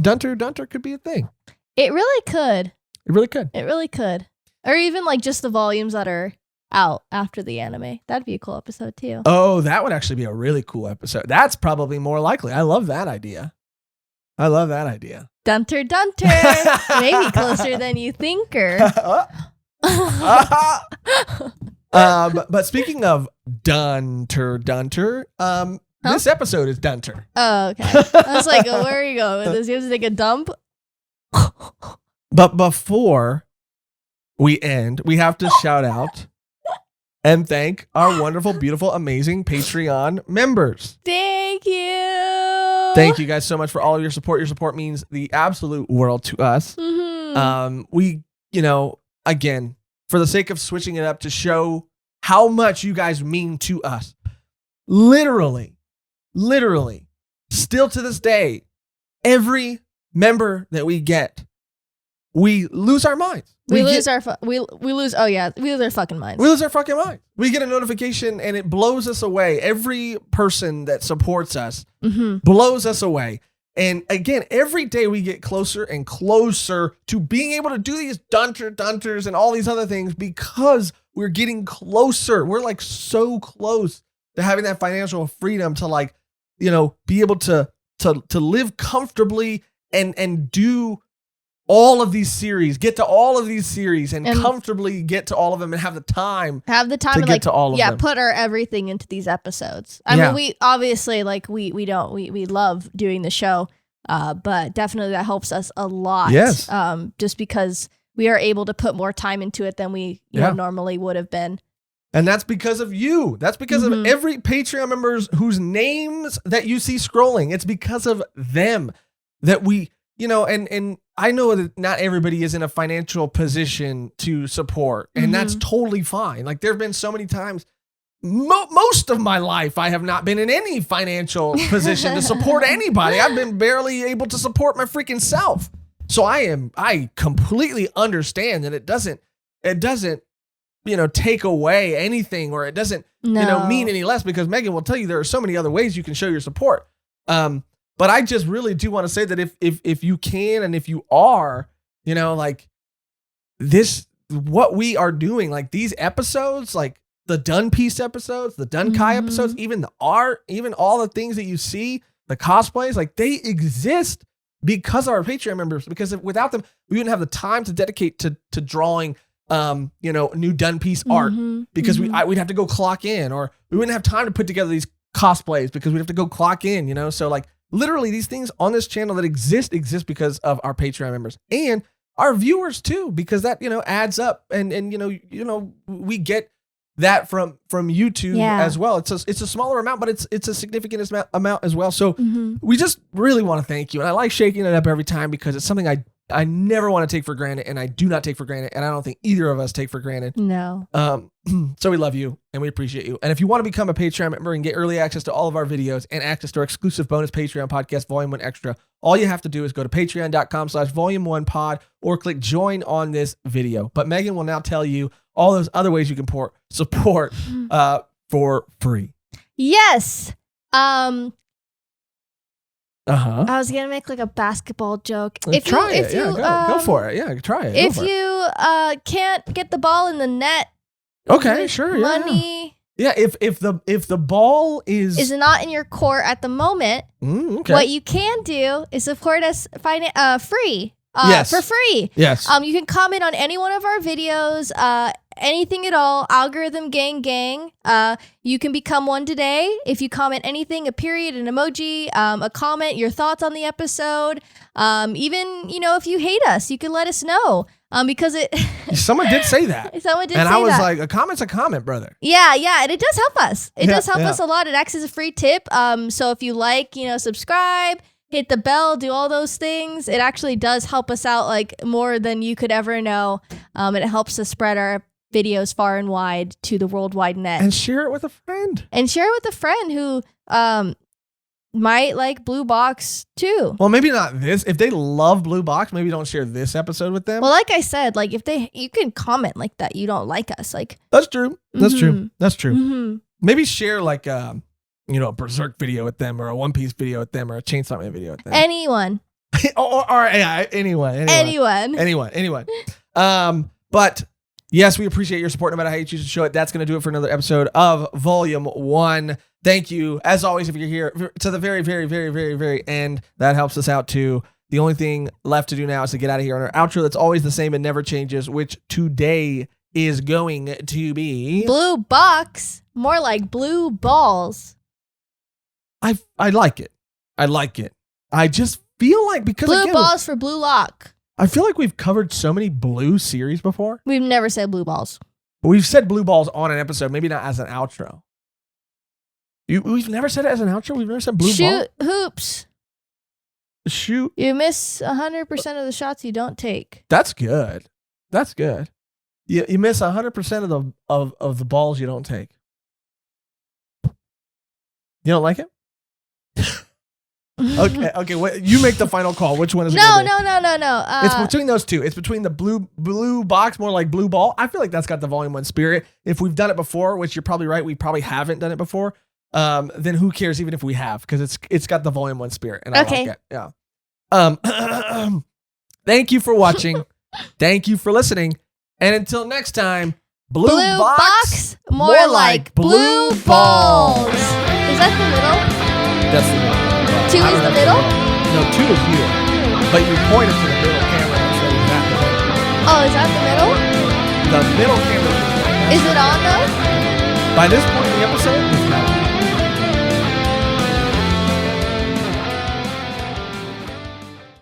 Dunter could be a thing. It really could. It really could. It really could. Or even like just the volumes that are out after the anime. That'd be a cool episode too. Oh, that would actually be a really cool episode. That's probably more likely. I love that idea. Dunter. Maybe closer than you think. But speaking of Dunter, this episode is Dunter. Oh, okay. I was like, where are you going with this? You have to take a dump? But before we end, we have to shout out and thank our wonderful, beautiful, amazing Patreon members. Thank you. Thank you guys so much for all of your support. Your support means the absolute world to us. We, again, for the sake of switching it up to show how much you guys mean to us. Literally, still to this day, every member that we get, we lose our minds. We lose our fucking minds. We lose our fucking minds. We get a notification and it blows us away. Every person that supports us blows us away. And again, every day we get closer and closer to being able to do these Dunters and all these other things because we're getting closer. We're like so close to having that financial freedom to like, be able to live comfortably and do all of these series, get to all of these series and comfortably get to all of them and have the time to and get like, to all of them. Put our everything into these episodes. I mean, we obviously like, we love doing the show, but definitely that helps us a lot. Yes. Just because we are able to put more time into it than we normally would have been. And that's because of you. That's because of every Patreon members whose names that you see scrolling. It's because of them that we, and I know that not everybody is in a financial position to support, and that's totally fine. Like there have been so many times, most of my life, I have not been in any financial position to support anybody. I've been barely able to support my freaking self. So I completely understand that it doesn't, take away anything, or it doesn't, mean any less, because Mehgan will tell you there are so many other ways you can show your support. But I just really do want to say that if you can, and if you are, like this, what we are doing, like these episodes, like the Dun Piece episodes, the Dun Kai episodes, even the art, even all the things that you see, the cosplays, like they exist because of our Patreon members, because without them, we wouldn't have the time to dedicate to drawing, new Dun Piece art, because we'd have to go clock in, or we wouldn't have time to put together these cosplays because we'd have to go clock in, so like literally these things on this channel that exist because of our Patreon members and our viewers too, because that, adds up, and we get that from YouTube as well. It's a smaller amount, but it's a significant amount as well. So we just really want to thank you. And I like shaking it up every time because it's something I never want to take for granted, and I do not take for granted, and I don't think either of us take for granted. No. So we love you and we appreciate you. And if you want to become a Patreon member and get early access to all of our videos and access to our exclusive bonus Patreon podcast, Volume 1 Extra, all you have to do is go to patreon.com/volume1pod or click join on this video. But Mehgan will now tell you all those other ways you can support for free. Yes. I Uh-huh. was gonna make like a basketball joke. Go for it. Yeah, try it. If you can't get the ball in the net, okay, sure. Money. Yeah, if the ball is not in your court at the moment, okay. what you can do is support us free for free. Yes. You can comment on any one of our videos, anything at all. Algorithm gang. You can become one today. If you comment anything, a period, an emoji, a comment, your thoughts on the episode, even, if you hate us, you can let us know. Because someone did say that. Someone did say that. And I was like, a comment's a comment, brother. Yeah, and it does help us. It does help us a lot. It acts as a free tip. So if you like, subscribe, hit the bell, do all those things. It actually does help us out like more than you could ever know. And it helps us spread our videos far and wide to the worldwide net. And share it with a friend. Who might like Blue Box too. Well, maybe not this. If they love Blue Box, maybe don't share this episode with them. Well, like I said, like you can comment like that. You don't like us. Like that's true. That's true. That's true. Mm-hmm. Maybe share like a Berserk video with them, or a One Piece video with them, or a Chainsaw Man video with them. Anyone. Anyone. But yes, we appreciate your support no matter how you choose to show it. That's going to do it for another episode of Volume 1. Thank you. As always, if you're here to the very, very, very, very, very end, that helps us out too. The only thing left to do now is to get out of here on our outro that's always the same and never changes, which today is going to be... Blue Box. More like blue balls. I like it. I just feel like, because blue balls for Blue Lock. I feel like we've covered so many blue series before. We've never said blue balls. But we've said blue balls on an episode, maybe not as an outro. We've never said it as an outro? We've never said blue ball? Shoot hoops. Shoot. You miss 100% of the shots you don't take. That's good. You miss 100% of the balls you don't take. You don't like it? Okay. You make the final call. Which one is it? No. It's between those two. It's between the blue box, more like blue ball. I feel like that's got the Volume 1 spirit. If we've done it before, which you're probably right, we probably haven't done it before. Then who cares even if we have? Because it's got the Volume 1 spirit, and I like it. Yeah. Thank you for watching. Thank you for listening. And until next time, blue box, more like blue balls. Is that the middle? That's the middle. 2 is the middle? No, 2 is here. But you pointed to the middle camera and said, is that the middle? Oh, is that the middle? The middle camera. Is it on though? By this point in the episode, it's not.